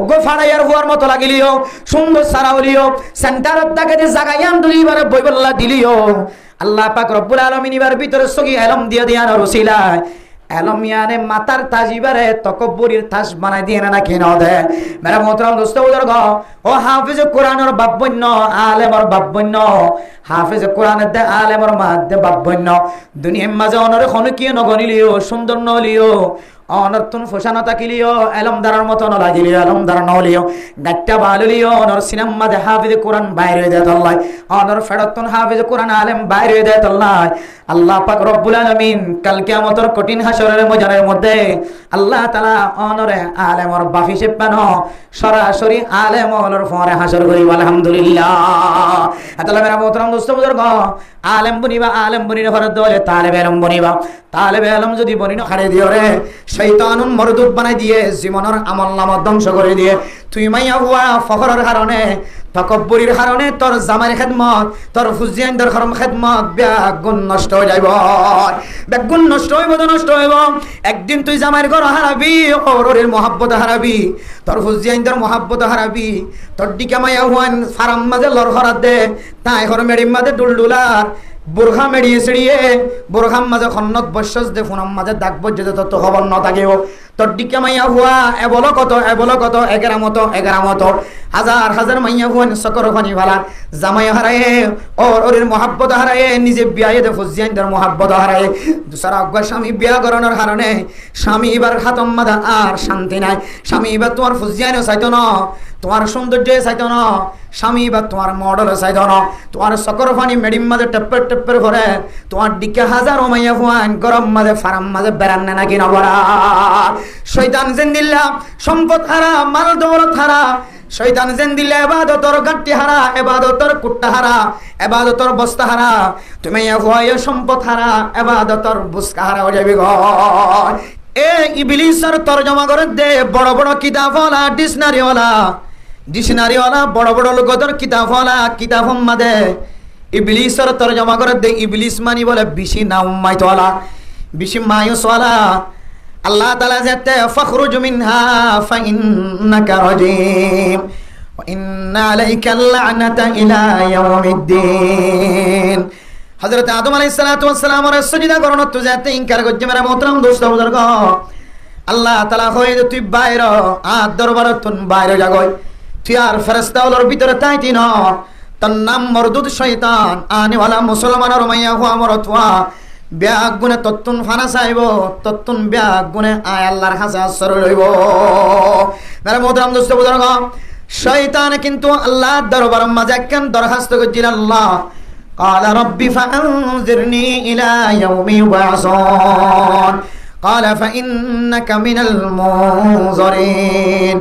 ওগো ফাড়াইয়ার হওয়ার মতো লাগিলিও সুন্দর সারাউলিও সেন্টারের তাকে যে জাগাইয়ান দুলিবারে বইবল্লা দিলিও আল্লাহ পাক রব্বুল আলামিন এবার ভিতরে সগি এলম দিয়ে দিয়ানোর ওসিলায় এলমিয়ানে মাতার তাজিবারে তকব্বুরির তাজ বানাই দিয়ে না কেন দে। মেরা মোহতরম দোস্ত বুজুর্গ, ও হাফিজ কোরআনের বাব্বন্য আলেমর বাব্বন্য, হাফিজ কোরআনের দে আলেমর মাদ্দে বাব্বন্য। দুনিয়ার মাঝে অনরে খনকিয়ে নগনিলিও সুন্দর নলিও অনর্তুন ফোসানো তাকিলিও এলম দারার মতো ন লাগিলিও এলম দারা নলিও গাট্টা বালুলিও অনর সিনাম মাঝে হাফিজ কোরআন বাইরে দেয় তল্লাই অনর ফেরতুন হাফিজ কোরআন আলেম বাইরে দেয় তল্লাই। আল্লাহ পাক রব্বুল আলামিন কাল কিয়ামতের কঠিন হাসরের ময়দানের মধ্যে আল্লাহ তাআলা অনরে আলেমর বাফিসে পানো সরাসরি আলেম ওলর ফরে হাসর করিব আলহামদুলিল্লাহ। আতালা মেরা মোহতরম দোস্ত বুজুর্গ, আলেম বনিবা আলেম বনির ঘর দলে তালেবে আলম বনিবা, তালেবে আলম যদি বনিন খাড়ে দিও রে শয়তানুন মরদুদ বানাই দিয়ে জীবনের আমল নামা ধ্বংস করে দিয়ে তুই মাইয়া হুয়া ফখরের কারণে তকব্বুরির কারণে তোর জামাইর খেদমত তোর ফুজিয়ানদের খেদমত ব্যাগুণ নষ্ট হয়ে যাইব, ব্যাগুণ নষ্ট হইব তো নষ্ট হইব। একদিন তুই জামাইর ঘর হারাবি, ওরের মহাব্বত হারাবি, তোর ফুজিয়ানদের মহাব্বত হারাবি, তোর দিকে মাইয়া হুয়ান ফারাম মাঝে লড় হরাত দে তাই ঘর মেডির মাঝে ডুলডুলার বুরখা মেড়িয়ে ছিড়িয়ে বুরখার মাঝে খন্নত বস্যস দে ফোনার মাঝে দাগ বজ্জে তত খবর ন থাকেও তোর দিকে মাইয়া হুয়া এবল কত এগারামত হাজার হাজার মাইয়া হুয়ান সকর ফানি ভালা জামাই হারায়ে ওরের মহাব্বত হারায়ে নিজে বিয়ায়ে দে ফুজিয়ানদের মহাব্বত হারায়ে দুসরা অজ্ঞা স্বামী বিয়া করানোর কারণে স্বামী এবার খাতম মাদা আর শান্তি নাই। স্বামী এবার তোমার ফুজিয়ানও চাইতো না, তোমার সৌন্দর্য চাইতো না, স্বামী বা তোমার মডেল চাইতো না, তোমার সকর ফানি মেডিম মাঝে টেপ্পের ভরে তোমার দিকে হাজার মাইয়া ফুয়ান গরম মাঝে ফারাম মাঝে বেড়ান নাকি নবরা। শয়তান জিন্দিল্লা সম্পদ হারা মাল দৌলত হারা, শয়তান জিন্দিল্লা এবাদতর গাট্টি হারা, এবাদতর কুট্টা হারা, এবাদতর বস্তা হারা, তুমি ফুয়ায় সম্পদ হারা এবাদতর বুসকা হারা হয়ে যাবি গো। এ ইবলিসের তরজমা করে দে বড় বড় কিতাবওয়ালা ডিকশনারিওয়ালা বড় বড় লোকদের কিতাবওয়ালা কিতাব মাদে ইবলিসের তরজমা করে দে ইবলিস মানি বলে বেশি নাম মাইতওয়ালা বেশি মায়ুসওয়ালা। আল্লাহ তাআলা যেতে ফখরুজ মিনহা ফাইন্নাকা রাজিম ওয়া ইন্না আলাইকা লা'নাতা ইলা ইয়াউমিদ্দিন। হযরত আদম আলাইহিস সালাতু ওয়াস সালাম এর সুজদা করন তো যেতে ইনকার করছে মেরা মোহতরম দোস্ত বুজুর্গ। আল্লাহ তাআলা কই তুই বাইরে দরবার তুন বাইরে যাগই তুই আর ফেরেশতা ওলর ভিতরে তাইতি ন তোর নাম মরদুদ শয়তান আনেওয়ালা মুসলমানের মাইয়া হুয়া মরতওয়া ব্যাগ গুনে তত্তুন ফানা চাইব তত্তুন ব্যাগ গুনে আয় আল্লাহর কাছে আশ্রয় লইব। মেরা মোহতরম দোস্ত বুজুর্গ, শয়তান কিন্তু আল্লাহর দরবার মাঝে কেন দরখাস্ত করছিল আল্লাহ قال رب فأنذرني إلى يوم يبعثون قال فإنك من المنظرين।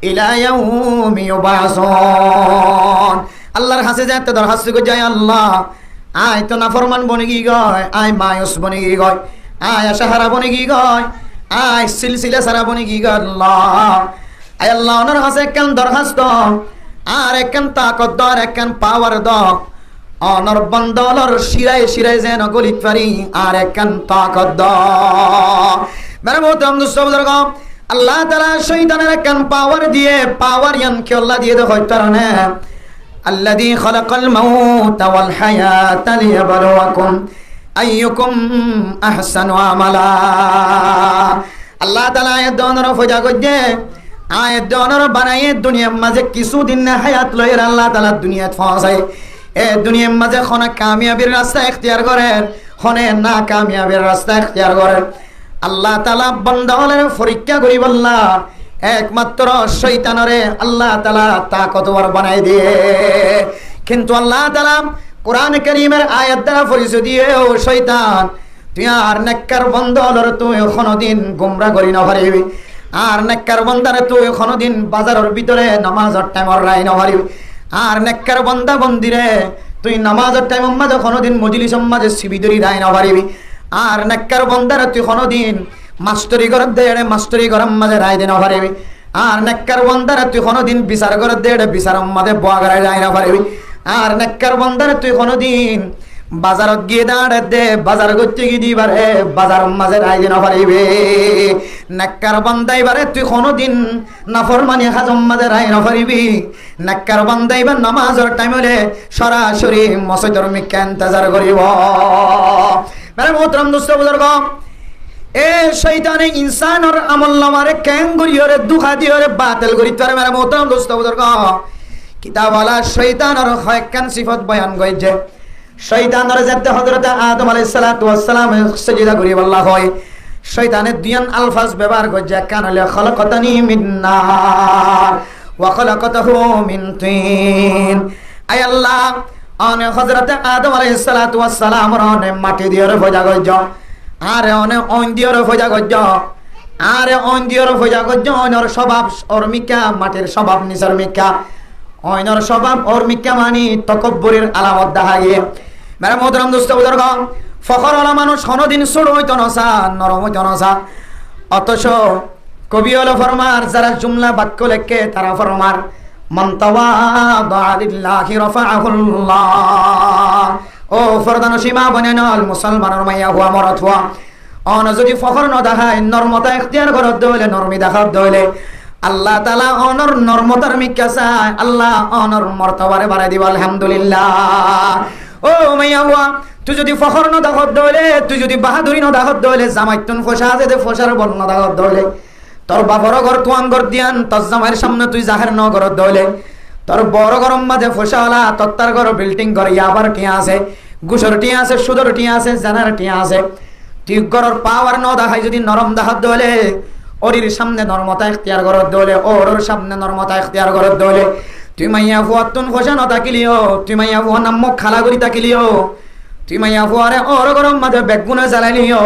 ইলা ইয়াউমি ইউবাসুন। আল্লাহর কাছে যাতে দরখাস্ত করে যায়, আল্লাহ আয় তো নাফরমান বনে গি গয়, আয় মায়ুস বনে গি গয়, আয় আশাহারা বনে গি গয়, আয় সিলসিলা সারা বনে গি গয়। আল্লাহ আয় আল্লাহ ওনার কাছে একখান দরখাস্ত আর একখান তাকত দর, একখান পাওয়ার দ, অনর বন্দলর শিরায় শিরায় যেন গলিত পারি আর একখান তাকত দ। মেরে মোহতারাম দোস্ত বুজুর্গ, আল্লাহ তাআলা শয়তানের একখান পাওয়ার দিয়ে, পাওয়ার ইয়ানকে আল্লাহ দিয়ে দেয় হয়তারনে আল্লাযী খালাকাল মাউতা ওয়াল হায়াতা লিয়াবলুয়াকুম আইয়ুকুম আহসানু আমালা। আল্লাহ তাআলা আয়াত দনর ফজা গজে, আয়াত দনর বানায়ে দুনিয়ার মাঝে কিছুদিন না হায়াত লয়ের আল্লাহ তাআলা দুনিয়াত ফসায়। এ দুনিয়ার মাঝে খনা কামিয়াবির রাস্তা ইখতিয়ার করেন, খনে না কামিয়াবির রাস্তা ইখতিয়ার করেন। আল্লাহ তাআলা বান্দাওয়ালের পরীক্ষা করিব, আল্লাহ একমাত্র শয়তানরে আল্লাহ তাআলা তাকতওয়ার বানাই দিয়ে। কিন্তু আল্লাহ তাআলা কোরআন কারীমের আয়াত দ্বারা পরিচয় দিয়ে, ও শয়তান তুই আর নেককার বান্দাওয়ালের তুই কোনদিন গোমরা করি না পারিবি, আর নেককার বান্দারে তুই কোনদিন বাজারের ভিতরে নামাজের টাইমর রাই না পারিবি, আর নেককার বান্দা বন্দিরে তুই নামাজের টাইমের মাঝে কোনদিন মজলিসের মাঝে শিবিদরি রাই না পারিবি, আর নেককার বান্দারে তুই কোনদিন মাস্টারি ঘর দেড়ে মাস্টারি ঘরের মাঝে রায় দিন পারিবি, আর নেককার বান্দারে তুই কোনদিন বিচার ঘর দেড়ে বিচারের মাঝে বোয়া গড়ায় রায় না পারিবি, আর নেককার বান্দারে তুই কোনদিন বাজারত গিয়ে দাঁড়ে দে বাজার করতে গিয়ে দিবারে বাজারের মাঝে রায় দিন পারিবি। নেককার বান্দাইবারে তুই কোনদিন নাফরমানি হাজম মাঝে রায় না পারিবি। নেককার বান্দাইবার নামাজের টাইম হলে সরাসরি মসজিদের মিক্কা ইন্তজার করিব। মেরে মোহতারাম দোস্ত বুজুর্গ, এ শয়তানে ইনসানের আমল নামারে ক্যাং করিয়রে দুখা দিয়রে বাতিল করি তারে। মেরে মোহতারাম দোস্ত বুজুর্গ, কিতাবওয়ালা শয়তানের কয়েকখান সিফত বয়ান করেছে। শয়তানের যাতে হযরত আদম আলাইহিস সালাতু ওয়াস সালাম সিজদা করি আল্লাহ হয়, শয়তানের দুইয়ান আলফাজ ব্যবহার করেছে, কান লা খলাকাতানি মিন নার ওয়া খলাকাতাহু মিন তিন। আয় আল্লাহ অনে হযরত আদম আলাইহিস সালাতু ওয়াস সালাম রনে মাটি দিয়ে ফজা গজ্জ, আরে অনে অন দিয়ে ফজা গজ্জ, আরে অন দিয়ে ফজা গজ্জ। অনর স্বভাব ওর মিকা মাটির স্বভাব নিসর মিকা, অনর স্বভাব ওর মিকা মানি তকব্বুরের আলামত দেখা গিয়ে। মেরে মোহতারাম দোস্ত বুজুর্গ, ফখর ওলা মানুষ কোনদিন ছোট হইতো না, নরম হইতো না। অথচ কবি হলো ফরমার, যারা জুমলা বাক্য লেখে তারা ফরমার মান তাওয়াদা লিল্লাহি রাফাআহুল্লাহ। ও ফরদান সীমা বনে নল মুসলমানের মাইয়া হুয়া মরত হুয়া, অন যদি ফখর ন দেখায় নরমতা ইখতিয়ার করত দইলে নরমি দেখাত দইলে আল্লাহ তাআলা অনর নরমতার মিক্কা চায়, আল্লাহ অনর মর্তবারে বাড়াই দিব। আলহামদুলিল্লাহ। ও মাইয়া হুয়া, তুই যদি ফখর ন দেখাত দইলে, তুই যদি বাহাদুরি ন দেখাত দইলে, জামাইতুন ফসা আছে দে ফসার বর্ণ দেখাত দইলে, তোর বাবার ঘর তুয়ান ঘর দিয়ান তোর জামাইয়ের সামনে তুই জাহের ন ঘরত দইলে, তোর বড় গরম মাঝে ফসাওয়ালা তত্তার ঘর বিল্ডিং ঘর ইয়াবার টিয়া আছে, গুসর টিয়া আছে, সুদর টিয়া আছে, জানার টিয়া আছে, তুই ঘরের পাওয়ার ন দেখাই যদি নরম দেখাত দইলে, ওরির সামনে নরমতা ইখতিয়ার করত দইলে, ওর সামনে নরমতা ইখতিয়ার করত দইলে, তুই মাইয়া ফুয়াতুন ফসা ন থাকিলিও, তুই মাইয়া ফুয়া নাম খালা করি থাকিলিও, তুই মাইয়া ফুয়ারে ওর গরম মাঝে বেগুনে জ্বালাইলিও,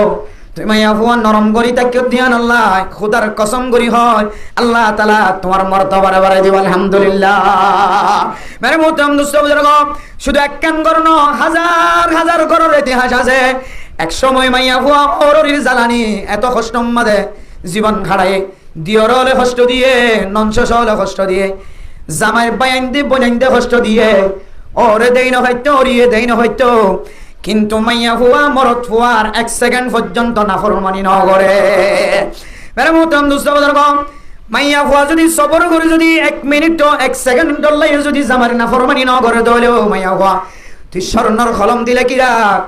তুই মাইয়া ফুয়া নরম করি তাকে ধ্যান আল্লাহ খুদার কসম করি হয় আল্লাহ তাআলা তোমার মর্তবারে বাড়াই দিব। আলহামদুলিল্লাহ। মেরে মোহতারাম দোস্ত বুজুর্গ, শুধু একখান ঘর ন, হাজার হাজার ঘরের ইতিহাস আছে। এক সময় মাইয়া ফুয়া ওরির জ্বালানি এত কষ্ট মাঝে জীবন খাড়ায়, দিয়র হলে কষ্ট দিয়ে, নঞ্চস হলে কষ্ট দিয়ে, জামাই বাইন দিয়ে বোনাইন দিয়ে কষ্ট দিয়ে, ওরে দেই না হয়তো ওরিয়ে দেই না হয়তো, কিন্তু মাইয়া ফুয়া মরত ফুয়ার 1 সেকেন্ড পর্যন্ত নাফরমানি ন করে। মেরে মোহতারাম দোস্ত বুজুর্গ, মাইয়া ফুয়া যদি সবর করে যদি 1 মিনিট 1 সেকেন্ড ডলাই যদি জামার নাফরমানি ন করে দইলেও মাইয়া ফুয়া তুই স্বর্ণর কলম দিলে কি রাখ,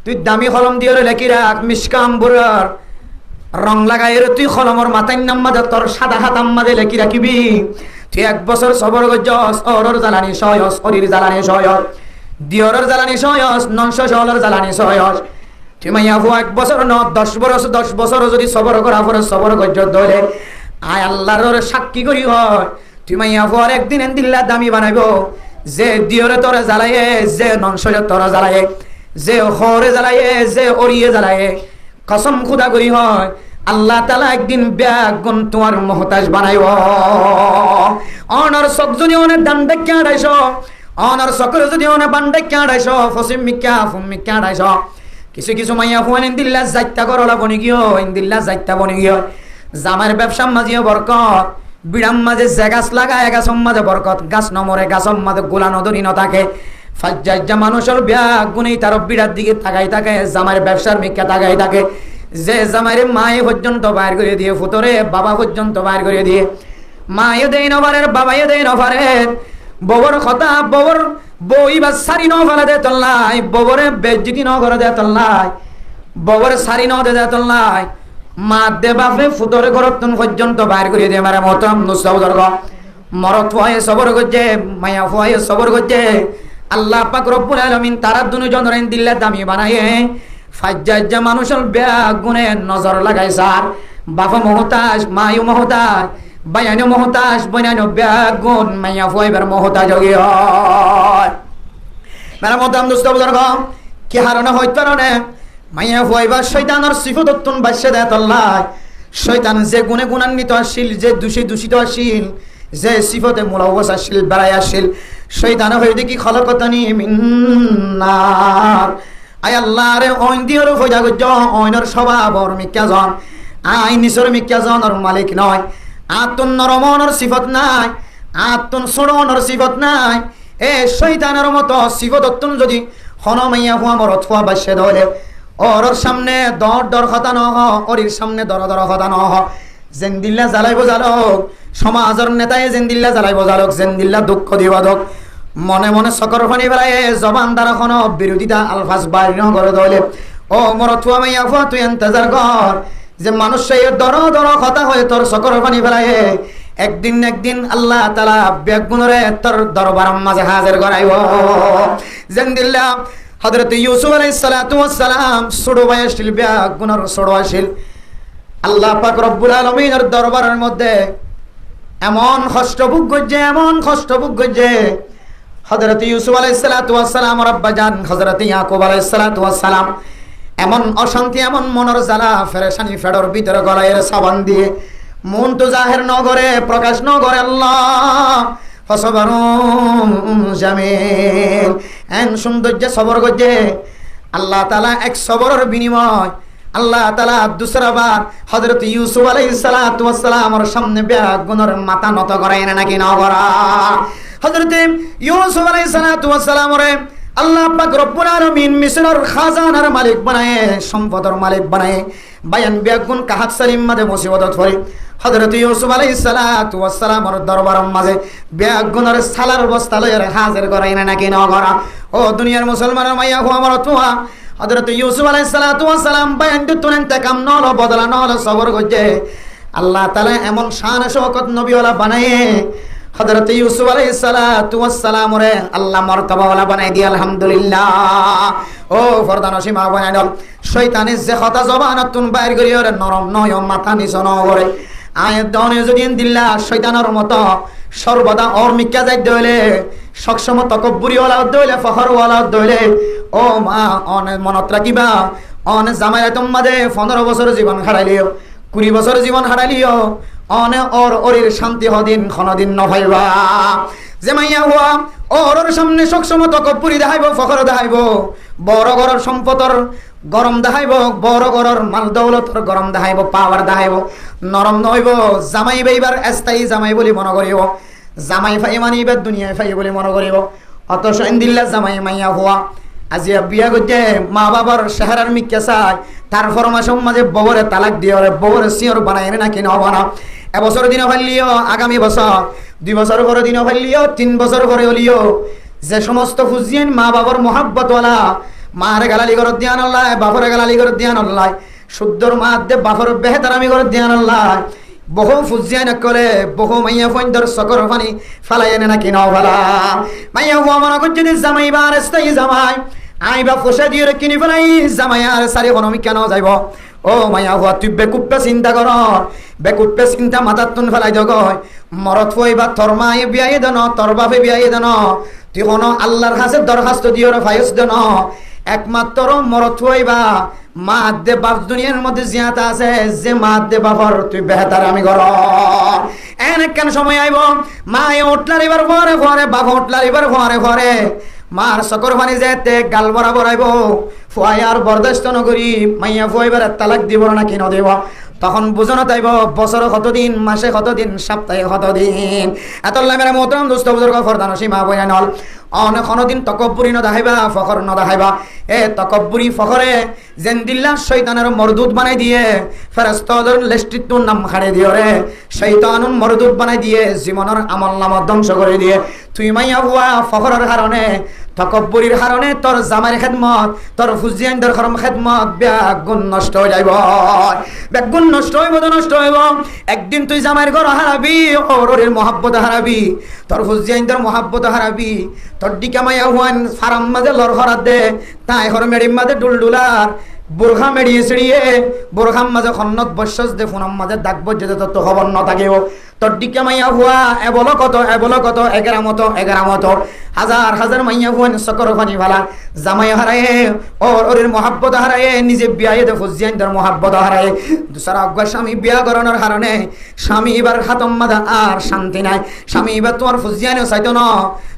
তুই দামি কলম দিয়ে লেখি রাখ, মিসকাম বুরার রং লাগাই তুই কলমর মাথায় নাম্মাদে তোর সাদা হাত আম্মাদে লেখি রাখিবি। তুই 1 বছর সবর গজস, ওরর জ্বালানি সয়স, ওরির জ্বালানি সয়স, দিয়রের জ্বালানি সয়স, নংশ সহলের জ্বালানি সয়স। তুই মাইয়া ফুয়া 1 বছর ন 10 বছর যদি সবর করা পরে সবর গজ ধরে আয় আল্লাহর সাক্ষী করি হয়, তুই মাইয়া ফুয়ার একদিন দিল্লা দামি বানাইব, যে দিয়রে তোরে জ্বালায়ে, যে নংশে তোরে জ্বালায়ে, যে হরে জ্বালায়ে, যে ওরিয়ে জ্বালায়ে, কসম খুদা করি হয় আল্লাহ তাআলা একদিন ব্যাগুন তোমার মহতাজ বানাইব। অনার চক যদি অনেক দান দেখে আড়াইশ, অনার চকর যদি অনেক বান দেখে আড়াইশ, ফসিম মিকা ফুম মিকা আড়াইশ। কিছু কিছু মাইয়া ফুয়ান ইন্দিল্লা যাইতা করলা বনি গিয়ে ইন্দিল্লা যাইতা বনি গিয়ে জামার ব্যবসার মাঝিও বরকত, বিড়াম মাঝে যে গাছ লাগায় গাছম মাঝে বরকত, গাছ নমরে গাছম মাঝে গোলা নদরি নথাকে। ফাজ্জা মানুষের ব্যাগ গুনেই তার বিড়ার দিকে তাকাই থাকে, জামার ব্যবসার মিকা তাকাই থাকে। যে জামাইরে মায়ে পর্যন্ত বাইর করে দিয়ে, ফুতরে বাবা পর্যন্ত বাইর করে দিয়ে, মায়ে দেই নভারের বাবাইয়ে দেই নভারের, ববর কথা ববর বই বা সারি ন ফেলা দে তল্লাই, ববরে বেজ্জিতি ন করে দে তল্লাই, ববরে সারি ন দে তল্লাই, মা দে বাপে ফুতরে ঘরতন পর্যন্ত বাইর করে দিয়ে। মারে মতম নুসবর্গ মরত ফুয়ায়ে সবর করছে, মায়া ফুয়ায়ে সবর করছে। আল্লাহ পাক রব্বুল আলামিন তারা দুজন রেন দিল্লা দামি বানায়ে ফাজ্জা মানুষের ব্যাগ গুনে নজর লাগাই। স্যার বাবা মহতাজ, মায়ু মহতাজ, বায়ানো মহতাজ, বনানো ব্যাগ গুন মাইয়া ফুয়াইবার মহতাজ হয়ে হয়। মেরা মতাম দুষ্ট বুজুর্গ কি হারণে হইতে পারে মাইয়া ফুয়াইবার শয়তানের সিফততুন বাসে দেয় তল্লাই। শয়তান যে গুণে গুণান্বিত আসিল, যে দূষিত আসিল, যে সিফতে মুলাওয়াস আসিল, বেড়াই আসিল, শয়তান হয়ে দেখি খলকতানি মিন্নার। আয় আল্লাহ রে অইন দিওর ফয়দা গজ্জ অইনর স্বভাবর মিক্কা জন, আই নিসর মিক্কা জনর মালিক নয়। আতুন নরমনর সিফত নাই, আতুন সরমনর সিফত নাই। এ শয়তানের মতো সিফততুন যদি হনমাইয়া হুয়া মরত হুয়া বাসে ধরে, ওর সামনে দর কথা নহ, ওরির সামনে দর কথা নহ। জেন্দিল্লা জ্বালাইব জ্বালক, সমাজের নেতায় জেন্দিল্লা জ্বালাইব জ্বালক, জেন্দিল্লা দুঃখ দিবা দক। মনে মনে চকর ফানি বেলায় জবান দ্বারা কোনো বিরোধিতা আলফাজ বাইর করে দলে। ও মরত হুয়া মাইয়া হুয়া তুই এন্তেজার কর, যে মানুষ দর কথা হয়ে তোর চকর ফানি বেলায় একদিন আল্লাহ তাআলা বেগুনরে তোর দরবার মাঝে হাজির করাইব। জেন্দিল্লা হযরত ইউসুফ আলাইহিস সালাতু ওয়াস সালাম ছোট বয়সিল, বেগুনর ছোট আসিল। আল্লাহ পাক রব্বুল আলামিনের দরবারের মধ্যে এমন কষ্ট ভোগ করছে, এমন কষ্ট ভোগ করছে। হযরত ইউসুফ আলাইহিস সালাতু ওয়াস সালাম আব্বা জান হযরত ইয়াকুব আলাইহিস সালাতু ওয়াস সালাম এমন অশান্তি, এমন মনের জ্বালা ফেরেশানি ফেডর ভিতরে গলায়ের সাবান দিয়ে মন তো জাহের নগরে প্রকাশ নগরে আল্লাহ ফসবরুন জামিল এন সৌন্দর্য সবর করছে। আল্লাহ তাআলা এক সবরের বিনিময় আল্লাহ তাআলা দুসরাবার হযরত ইউসুফ আলাইহিস সালাতু ওয়াস সালামের সামনে বেগুনের মাথা নত করায় নাকি না করা। হযরত ইউসুফ আলাইহিস সালাতু ওয়াস সালামরে আল্লাহ পাক রব্বুল আলামিন মিশরের খাজানার মালিক বানায়, সম্পদের মালিক বানায়। বায়ান বেগুন কাহাত সালিম মাঝে মুসিবতত পড়ে হযরত ইউসুফ আলাইহিস সালাতু ওয়াস সালামের দরবারের মাঝে বেগুনের সালার বস্তা লয়ে হাজির করায় নাকি না করা। ও দুনিয়ার মুসলমানের মাইয়া হুয়া মরতুয়া হযরত ইউসুফ আলাইহিস সালাতু ওয়াস সালাম বায়ান দুতুন ইন্তেকাম নল বদলা নল সবর করছে। আল্লাহ তাআলা এমন শান শওকত নবীওয়ালা বানায় হযরত ইউসুফ আলাইহিস সালাতু ওয়াস সালাম রে আল্লাহ মর্তবাওয়ালা বানাই দি। আলহামদুলিল্লাহ। ও ফরদান সীমা বানাই দল শয়তানের যে কথা জবানতুন বাইর করি ওরে নরম নয়, মাথা নিচু ন করে আয়াত দনে যদি দিল্লা শয়তানের মতো সর্বদা ওর মিক্কা যাই দইলে সক্ষম তকব্বুরি ওয়ালা দইলে ফখর ওয়ালা দইলে। ও মা অনে মনত রাখিবা, অনে জামাই তোমাদে 15 বছর জীবন হারাইলিও, 20 বছর জীবন হারাইলিও, অনে ওর ওরির শান্তি হদিন খনদিন নভাইবা। যে মাইয়া হুয়া ওর সামনে সক্ষম তকব্বুরি দেখাইব, ফখর দেখাইব, বড় ঘরের সম্পদর গরম দেখাইব, বড় ঘরের মাল দৌলতর গরম দেখাইব, পাওয়ার দেখাইব, নরম নইব। জামাই বাইবার স্থায়ী জামাই বলি মনে করিব, জামাই ফাই মানিবার দুনিয়ায় ফাই বলি মনে করিব। অথচ ইন্দিল্লা জামাই মাইয়া হুয়া আজি বিয়া করছে মা বাবার চেহারার মিক্কা চাই, তার ফরমাসম মাঝে ববরে তালাক দিয়ে ববরে সিওর বানাই নাকি ন বানা। এবছর দিন ফাইলিও, আগামী বছর 2 বছর পরে দিন ফাইলিও, 3 বছর পরে হলিও। যে সমস্ত ফুজিয়েন মা বাবার মোহাব্বতওয়ালা, মার গালালি করত দিয়ান আল্লাহ, বাপরে গালালি করত দিয়ান আল্লাহ, শুদ্ধর মা দে বাপর বেহতারামি করত দিয়ান আল্লাহ। বহু ফুজিয়ান করে বহু মাইয়া ফইন্দর সকর ফানি ফালাই এনে নাকি ন ফালা। মাইয়া হুয়া মনে করছে জামাই বার স্থায়ী জামাই আইবা ফসে দিয়ে কিনি ফেলাই জামাই আর সারি কোনো কেন যাইব। ও মাইয়া হুয়া তুই বেকুপ্পে চিন্তা কর, বেকুপ্পে চিন্তা মাথার তুন ফেলাই দগ মরত ফইবা তোর মায়ে বিয়াই দেন, তোর বাপে বিয়াই দেন, তুই কোনো আল্লাহর কাছে দরখাস্ত দিও ফায়স দেন। একমাত্র মরত হইবা মা দে বাপ দুনিয়ার মধ্যে জিয়াতা আছে যে মা দে বাপর তুই বেহতার আমি ঘর এন কেন সময় আইব মা উঠলার এবার ঘরে ঘরে বাপ উঠলার এবার ঘরে ঘরে মার সকর পানি যেতে গাল বরাবর আইব ফুয়াই আর বরদাস্ত নগরী মাইয়া ফুয়াইবার তালাক দিব না কি নদেব তখন বুঝো না তাইব বছর কতদিন মাসে কতদিন সপ্তাহে কতদিন এতল্লা মেরা মোহতরম দোস্ত বুজুর্গ ফরদান সীমা বইয়া নল অনেক দিন তকব্বুরি ন দেখাইবা ফখর ন দেখাইবা এ তকব্বুরি ফখরে যেন দিল্লা শয়তানের মরদুদ বানাই দিয়ে ফেরেশতাদের লিস্টিতুন নাম খাড়ে দিও রে শয়তানুন মরদুদ বানাই দিয়ে জীবনের আমল নামা ধ্বংস করে দিয়ে তুই মাইয়া হুয়া ফখরের কারণে তকব্বুরির কারণে তোর জামাইর খেদমত তোর ফুজিয়ানদের খরম খেদমত ব্যাগুণ নষ্ট হয়ে যাইব ব্যাগুণ নষ্ট হইব তো নষ্ট হইব একদিন তুই জামাইর ঘর হারাবি ওরের মহাব্বত হারাবি তোর ফুজিয়ানদের মহাব্বত হারাবি তোর ডিকা মাইয়া হুয়ান ফারাম মাঝে লর হরাত দে তাই হর মেডিম মাঝে ডুলডুলার বোরখা মেডিয়ে ছিড়িয়ে বোরখাম মাঝে খন্নত বশ্যস দে ফোনাম মাঝে দাগ বজ্জে তো খবর ন থাকেও তোর ডিকা মাইয়া হুয়া এবল কত এগারামত হাজার হাজার মাইয়া হুয়ান সকর ফানি ভালা জামাই হারায়ে ওরের মহাব্বত হারায়ে নিজে বিয়ায়ে দে ফুজিয়ানদের মহাব্বত হারায়ে দুসরা অজ্ঞা স্বামী বিয়া করানোর কারণে স্বামী এবার খাতম মাদা আর শান্তি নাই স্বামী এবার তোমার ফুজিয়ানও চাইতো না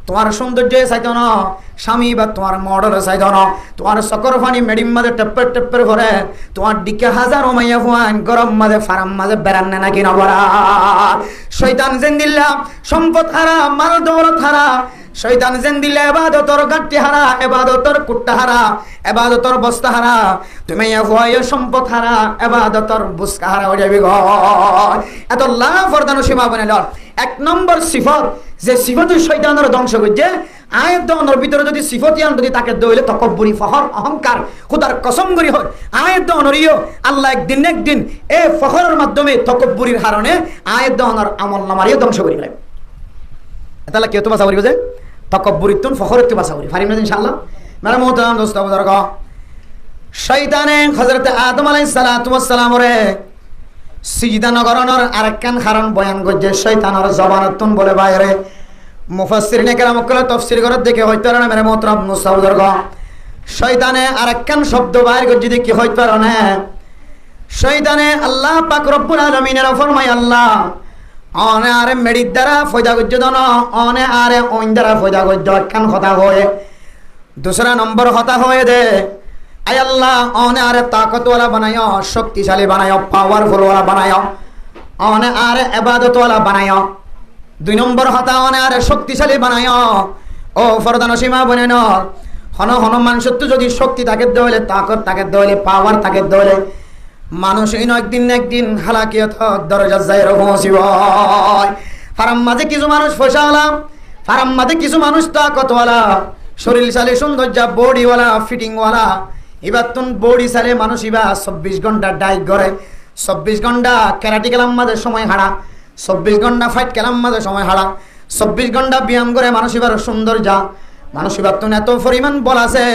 তোমার সৌন্দর্য চাইতো না স্বামী বা তোমার মডেল চাইতো না তোমার সকর ফানি মেডিম মাঝে টেপ্পের ভরে তোমার দিকে হাজারো মাইয়া ফুয়ান গরম মাঝে ফারাম মাঝে বেড়ান না নাকি নবরা শয়তান যেন দিল্লা সম্পদ হারা মাল দৌলত হারা শয়তান যেন দিলে এবাদতর গাট্টি হারা এবাদতর কুট্টা হারা এবাদতর বস্তা হারা তুমি ভয় সম্পদ হারা এবাদতর বুসকা হারা হয়ে যাবি ঘর এত লাভ ফরদানো সীমা বনে লড় এক নম্বর সিফত যে সিফত শয়তানের ধ্বংস করছে আয়ের দনের ভিতরে যদি সিফতিয়ান যদি তাকে দইলে তকব্বুরি ফখর অহংকার খুদার কসম করি হয় আয়ের দনরিও আল্লাহ একদিন এ ফখরের মাধ্যমে তকব্বুরির কারণে আয়ের দনের আমল নামারিও ধ্বংস করি ফেলে তাহলে কেউ তো বাঁচা করিব যে তকব্বুরিতুন ফখরত বাঁচা করি পারিম না ইনশাআল্লাহ মেরা মোহতারাম দোস্ত বুজুর্গ শয়তানে হযরত আদম আলাইহিস সালাতু ওয়াস সালাম রে সিজদা নগরনের আরেকখান কারণ বয়ান করছে শয়তানের জবানতুন বলে বাইরে মুফাসসিরিনে কেরাম কল তাফসীর করে দেখে হইতো না মেরা মোহতারাম দোস্ত বুজুর্গ শয়তানে আরেকখান শব্দ বাইর করছে যে কি হইতো না শয়তানে আল্লাহ পাক রব্বুল আলামিনের ফরমায় আল্লাহ অনে আরে মেডির দ্বারা ফয়দা করছে না অনে আরে অইন দ্বারা ফয়দা করছে একখান কথা হয়ে দুসরা নম্বর কথা হয়ে দে আয় আল্লাহ অনে আরে তাকতওয়ালা বানায় শক্তিশালী বানায় পাওয়ারফুল ওয়ালা বানায় অনে আরে ইবাদতওয়ালা বানায় দুই নম্বর কথা অনে আরে শক্তিশালী বানায় ও ফরদান সীমা বনে ন হন মানুষত্ব যদি শক্তি তাকে দেওয়ালে তাকত তাকে দেওয়ালে পাওয়ার তাকে দেওয়ালে মানুষ একদিন হালাকিয়ত দরজা যায় পৌঁছিব ফারাম মাঝে কিছু মানুষ ফসালাম ফারাম মাঝে কিছু মানুষ তাকতওয়ালা শরীর সালে সৌন্দর্য বডিওয়ালা ফিটিংওয়ালা এবার তুন বডি সালে মানুষ ইবা 24 ঘন্টা ডাইট করে 24 ঘন্টা ক্যারাটি খেলাম মাঝে সময় হারা 24 ঘন্টা ফাইট খেলাম মাঝে সময় হারা 24 ঘন্টা ব্যায়াম করে মানুষ এবার সৌন্দর্য মানুষ এবার তুন এত পরিমাণ বল আছে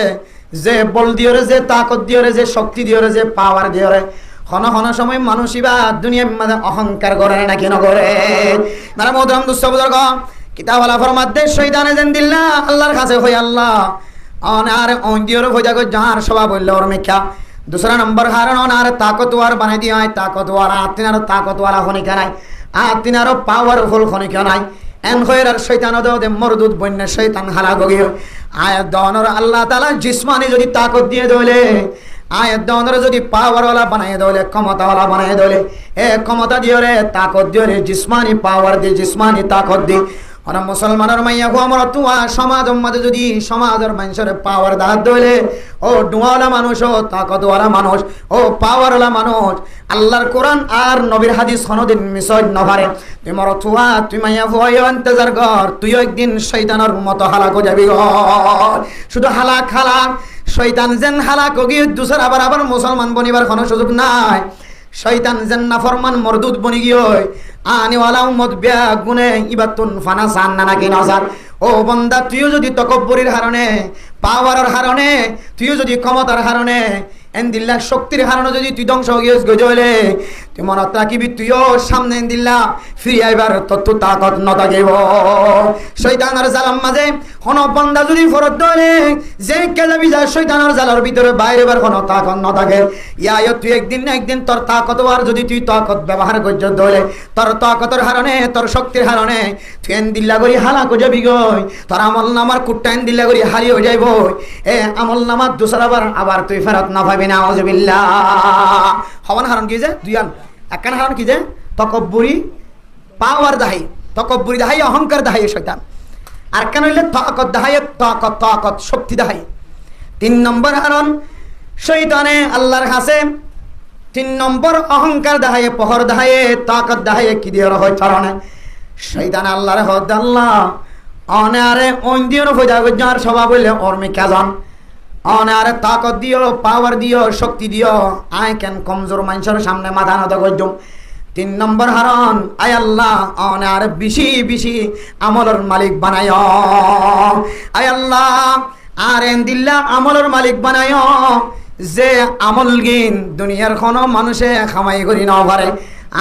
যে বল দিয়ে যে তাকত দিয়ে যে শক্তি দিয়ে যে পাওয়ার দিয়ে হন সময় মানুষ ইবা দুনিয়ার মাঝে অহংকার করে না কেন করে মানে মোহতারাম দোস্ত বুজুর্গ কিতাবওয়ালা ফরমাতে শয়তানে যেন দিল্লা আল্লাহর কাছে হই আল্লাহ অনারে অঞ্জিওর ভোজা গো জাহার সভা বললে ওর মেখা दूसरा नंबर कारण अनारे ताकतवर बनाई दिया है ताकतवर आतिनारो ताकतवाला होने का नहीं आतिनारो पावरफुल होने का नहीं एन खैर शैतान दे मरदूद बन्ने शैतान हालाक हो गयो आयत दनर अल्लाह ताला जिस्मानी যদি ताकत দিয়ে দলে आयत दनर যদি पावर वाला बनाए दले क्षमता वाला बनाए दले ए क्षमता दियो रे ताकत दियो रे जिस्मानी पावर दे जिस्मानी ताकत दे और मुसलमानर माइया को हमरा तुआ समाज मध्य যদি সমাজের মানুষের পাওয়ার দাঁত দলে ও ডুয়ালা মানুষ ও তাকতওয়ালা মানুষ ও পাওয়ারওয়ালা মানুষ আল্লাহর কোরআন আর নবীর হাদিস কোনদিন মিসয় নভারে তোমার তুয়া তুই মাইয়া ভয় ইন্তজার কর তুই একদিন শয়তানের মতো হালাক হয়ে যাবি শুধু হালাক হালাক শয়তান যেন হালাক গিয়ে দুসর আবার মুসলমান বনিবার কোনো সুযোগ নাই শয়তান যেন নাফরমান মরদুদ বনি গিয়ে আনে ওয়ালা উম্মত বিয়া গুনে ইবাতুন ফানা সান না নাকি নজার ও বান্দা তুইও যদি তকব্বুরির কারণে পাওয়ারের কারণে তুইও যদি ক্ষমতার কারণে এন্দিল্লাহ শক্তির কারণে যদি তুই ধ্বংস হয়ে গিয়েছ গজলে তুই মনত রাখিবি তুইও সামনে দিল্লা ফিরে আইবার তত তাকত নথাকিব। শয়তানের জালাম মাঝে কোন বান্দা যদি ফরত ধরে যে কে যাবি যায় শয়তানের জালার ভিতরে বাইরে বার কোন তাকত নথাকে। ইয়া তুই একদিন না একদিন তোর তাকত আর যদি তুই তাকত ব্যবহার করছ ধরে তোর তাকতের হারণে তোর শক্তির হারণে তুই দিল্লা করি হালা কো যাবি গই, তোর আমল নামার কুট্টাইন দিল্লা করি হালি হয়ে যাইব। এ আমল নামার দুসরাবার আবার তুই ফেরত না পাবি না। আউযুবিল্লাহ। হওয়ান হারণ কি যে দুইয়ান একখান হারণ কি যে তকব্বুরি পাওয়ার দাহাই, তকব্বুরি দাহাই অহংকার দাহাই শয়তান। আর কেন হইলে তাকত দাহাই, তাকত তাকত শক্তি দাহাই। 3 নম্বর হারণ শয়তানে আল্লাহর কাছে 3 নম্বর অহংকার দাহাই, পহর দাহাই, তাকত দাহাই কি দিয়ে হয় কারণে শয়তান আল্লাহর হদ আল্লাহ অনারে অন্দিয়র ফয়দা গজ্জার স্বভাব হইলে অর্মে কাজান অনারে তাকত দিও, পাওয়ার দিও, শক্তি দিও, আই কেন কমজোর মানুষের সামনে মাথা নত গজ্জম। 3 নম্বর হারণ আয় আল্লাহ অনারে বেশি বেশি আমলের মালিক বানায়। আয় আল্লাহ আর দিল্লা আমলের মালিক বানায় যে আমল গিন দুনিয়ার কোনো মানুষে খামাই করি না পারে।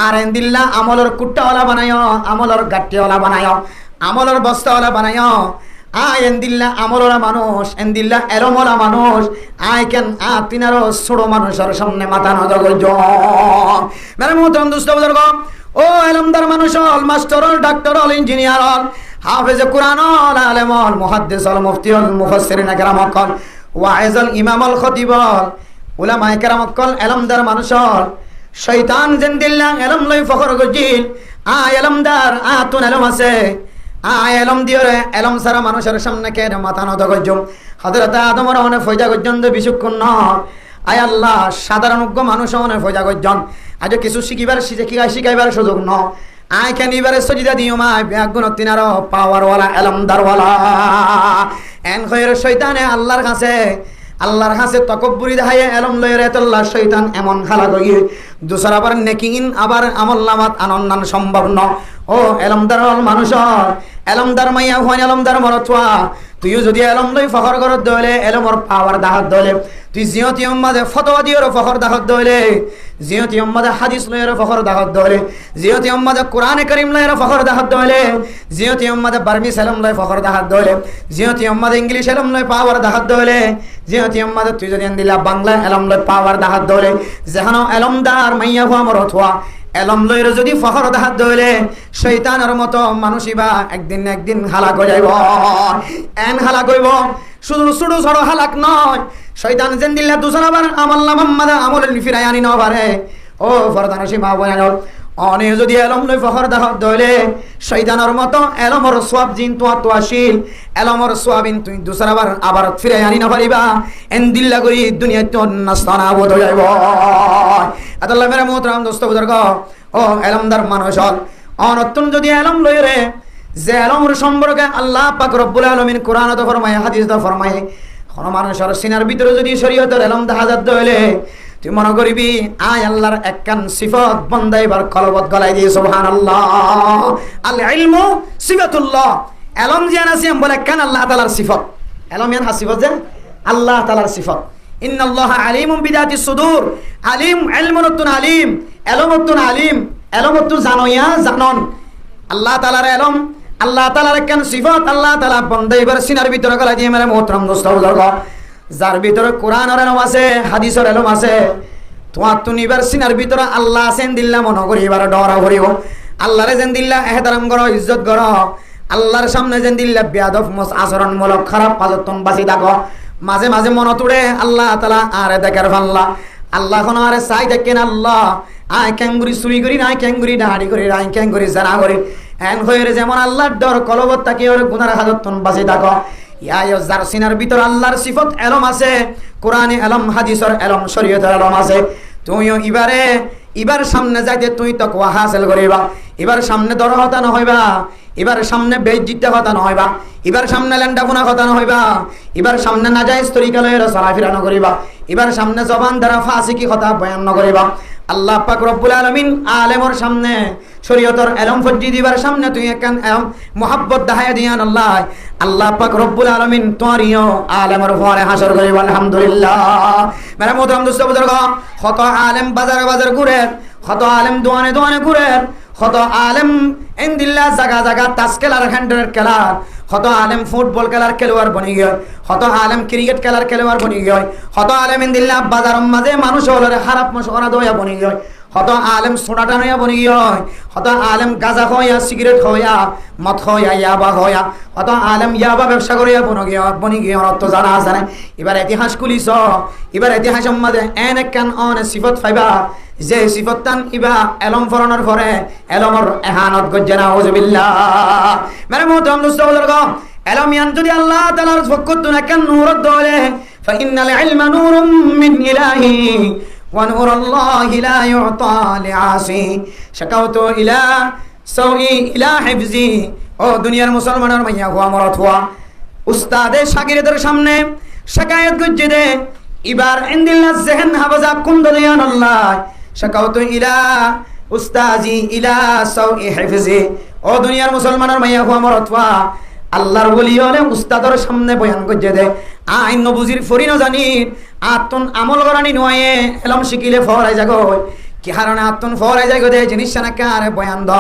আর দিল্লা আমলের কুট্টাওয়ালা বানায়, আমলের গাট্টিওয়ালা বানায়, আমলের বস্তাওয়ালা বানায়। আয় এন্দিল্লা আমলরা মানুষ, এন্দিল্লা এরমলা মানুষ, আয় কেন তিনারও ছোট মানুষের সামনে মাথা নত করছ। মেরে মোহতরম দোস্ত বুজুর্গ, ও এলমদার মানুষ হল, মাস্টার হল, ডাক্তার হল, ইঞ্জিনিয়ার হল, হাফেজ কুরআন হল, আলেম হল, মুহাদ্দিস হল, মুফতি হল, মুফাসসিরিন কেরাম হল, ওয়াইজ হল, ইমাম হল, খতিব হল, উলামায়ে কেরাম হল, এলমদার মানুষ হল। শয়তান জেন্দিল্লা এলম লই ফখর গজিল। আয় এলমদার তুন এলম আছে, আয় এলম দিও রে, এলম সারা মানুষের সামনে কে মাথা নত করছুম। হযরত আদমর অনেক ফয়দা করছেন বিচক্ষণ ন। আয় আল্লাহ সাধারণ মানুষ অনেক ফয়দা করছেন। আজ কিছু শিখাইবার সুযোগ ন। আয় কেন এবারে সজিদা দিও মা ব্যাগুণ তিনারও পাওয়ারওয়ালা এলমদারওয়ালা। এন খয়ের শয়তানে আল্লাহর কাছে তকব্বুরি দেখায় এলম লয়ের এতল্লাহ শয়তান এমন খালা গিয়ে দুসর আবার নেকিন আবার আমল নামাত আনন্দান সম্ভব ন। ও এলমদার মানুষ এলমদার মাইয়া হুয়ান এলমদার মরতুয়া তুইও যদি এলম লই ফখর করত দলে এলমর পাওয়ার দাহাত দলে তুই জিয়তি উম্মাদে ফতোয়া দিওর ফখর দাহাত দলে জিয়তি উম্মাদে হাদিস লয়ের ফখর দাহাত দলে জিয়তি উম্মাদে কোরআনে কারীম লয়ের ফখর দাহাত দলে জিয়তি উম্মাদে বার্মি সালাম লয় ফখর দাহাত দলে জিয়তি উম্মাদে ইংলিশ এলম লয় পাওয়ার দাহাত দলে জিয়তি উম্মাদে তুই যদি দিলা বাংলা এলম লয় পাওয়ার দাহাত দলে যেহানো এলমদার মাইয়া হুয়া মরতুয়া এলম লইর যদি ফখর দাহাত দইলে শয়তানের মতো মানুষই বা একদিন না একদিন হালাক হয়ে যাইব। এন হালাক হইব শুধু ছোট ছোট হালাক নয়, শয়তান যেন দিল্লা দুসরাবার আমল নামাম্মাদা আমল ফিরাই আনি ন পারে। ও ফরদানসি মা বোন অনে যদি এলম লই ফখর দাহাত দইলে শয়তানের মতো এলমর সওয়াব জিন তো আসিল এলমর সওয়াবিন তুই দুসরাবার আবার ফিরাই আনি না পারিবা। এন দিল্লা করি দুনিয়াতে নাস্তানা বোধ হয়ে যাইব। আল্লাহ মেরা মোহতরম দোস্ত বুজুর্গ, ও এলমদার মানুষ হল অনতুন যদি এলম লই রে যে এলমর সম্পর্কে আল্লাহ পাক রব্বুল আলামিন কোরআনত ফরমায়, হাদিসত ফরমায়, কোন মানুষের সিনার ভিতরে যদি শরীয়তের এলম দাহাজাত দইলে তুই মনে করিবি আয় আল্লাহর একখান সিফত বান্দা এবার কলবত গলায় দিয়ে সুবহানাল্লাহ। আল ইলমু সিফাতুল্লাহ, এলম যে আছে বলে কেন আল্লাহ তাআলার সিফত। এলম ইয়ান হাসিফত যে আল্লাহ তাআলার সিফত। ইন্নাল্লাহা আলিমুম বিদাতিস সুদূর, আলিম ইলমুন আলিম, এলমুন আলিম, এলমুন জানোয়া জানন। আল্লাহ তাআলার এলম, আল্লাহ তাআলার কেন সিফত, আল্লাহ তাআলা বান্দা এবার সিনার ভিতরে গলায় দিয়ে মেরে মোহতরম দোস্ত বুজুর্গ, যার ভিতরে কোরআনের এলম আছে, হাদিসের এলম আছে, তোমার তো নিবার সিনার ভিতরে আল্লাহ আছেন দিল্লা মনে করি এবার ডরা করিব। আল্লাহরে যেন দিল্লা এহতারাম করো, ইজ্জত করো। আল্লাহর সামনে যেন দিল্লা বেয়াদব আচরণমূলক খারাপ পাজতন বাঁচি থাকো। মাঝে মাঝে মনে তুড়ে আল্লাহ তাআলা আরে দেখার ফাল্লা আল্লাহ কোন আরে চাই দেখেন আল্লাহ আয় ক্যাঙ্গুরি চুরি করি নাই ক্যাঙ্গুরি ডাহাড়ি করি নাই ক্যাঙ্গুরি জানা করি এন হয়ে যেমন আল্লাহর ডর কলবত তাকে ওর গুনার হাজতন বাঁচি থাকো। যার সিনার ভিতর আল্লাহর সিফত এলম আছে, কোরআনে এলম, হাদিসের এলম, শরীয়তের এলম আছে, তুইও এবার সামনে যাইতে তুই তাকওয়া হাসিল করিবা। এবার সামনে দর হতা নহইবা, এবার সামনে বেইজ্জত হতা নহইবা, এবার সামনে লেন্ডাফুনা হতা নহইবা, এবার সামনে নাজায়েজ তরিকা লইরা চলাফেরা নকরিবা, এবার সামনে জবান দ্বারা ফাসিকি কথা বয়ান নকরিবা। আল্লাহ পাক রব্বুল আলামিন আলেমর সামনে শরীয়তর এলম ফজ্জি দিবার সামনে তুই একখান মোহাব্বত দেখায় দিয়ান আল্লাহ। আল্লাহ পাক রব্বুল আলামিন তোরিও আলেমর ঘরে হাসর করিব আলহামদুলিল্লাহ। মেরা মোহতারাম দোস্ত বুজুর্গ, কত আলেম বাজারে বাজার ঘুরে, কত আলেম দোয়ানে দোয়ানে ঘুরে, কত আলেম ইনদিল্লাহ জায়গা জায়গা তাস খেলার হ্যান্ডেলের খেলার, কত আলেম ফুটবল খেলার খেলোয়াড় বনি গিয়ে, কত আলেম ক্রিকেট খেলার খেলোয়াড় বনি গিয়ে, কত আলেম ইনদিল্লাহ বাজার মাঝে মানুষ হলে খারাপ মশকরা দয়া বনি গিয়ে, কত আলেম সোনা টানাইয়া বনি গিয়ে, কত আলেম গাঁজা খাওয়া সিগারেট খাওয়া মদ খাওয়া ইয়াবা খাওয়া, কত আলেম ইয়াবা ব্যবসা করিয়া বনি গিয়ে অর্থ জানা আছে না। এবার ইতিহাস খুলিছ, এবার ইতিহাসের মাঝে এন একখান অন সিফত ফাইবা যে সিফতান ইবা এলম ফরনের পরে এলমর এহানত গজ্জানা ওয়াজবিল্লাহ। মেরে মোহতারাম দোস্ত বুজুর্গ, এলম ইয়ান যদি আল্লাহ তাআলার ফকতুন একখান নূর দলে ফাইন্নাল ইলমা নূরুম মিন ইলাহি ওয়া নূরুল্লাহি লা ইউতা লিআসি শাকাউতু ইলা সাউই ইলা হিফজি। ও দুনিয়ার মুসলমানের মাইয়া হুয়া মরত হুয়া উস্তাদে শাগিরদের সামনে শিকায়ত গজ্জে দে এবার ইনদিল্লাহ জেহেন হাফাজা কুন্দলিয়ান আল্লাহ শাকাউতু ইলা উস্তাজি ইলা সাউই হিফজি। ও দুনিয়ার মুসলমানের মাইয়া হুয়া মরত হুয়া আল্লাহর ওলি হলে উস্তাদের সামনে বয়ান গজ্জে দে আইন নবুজির ফরি ন জানি আতন আমল করানি নয় এলম শিখিলে ফরাই যাগো কি হারণে আতন ফরাই যাগো দে জিনিস না কারে বয়ান দ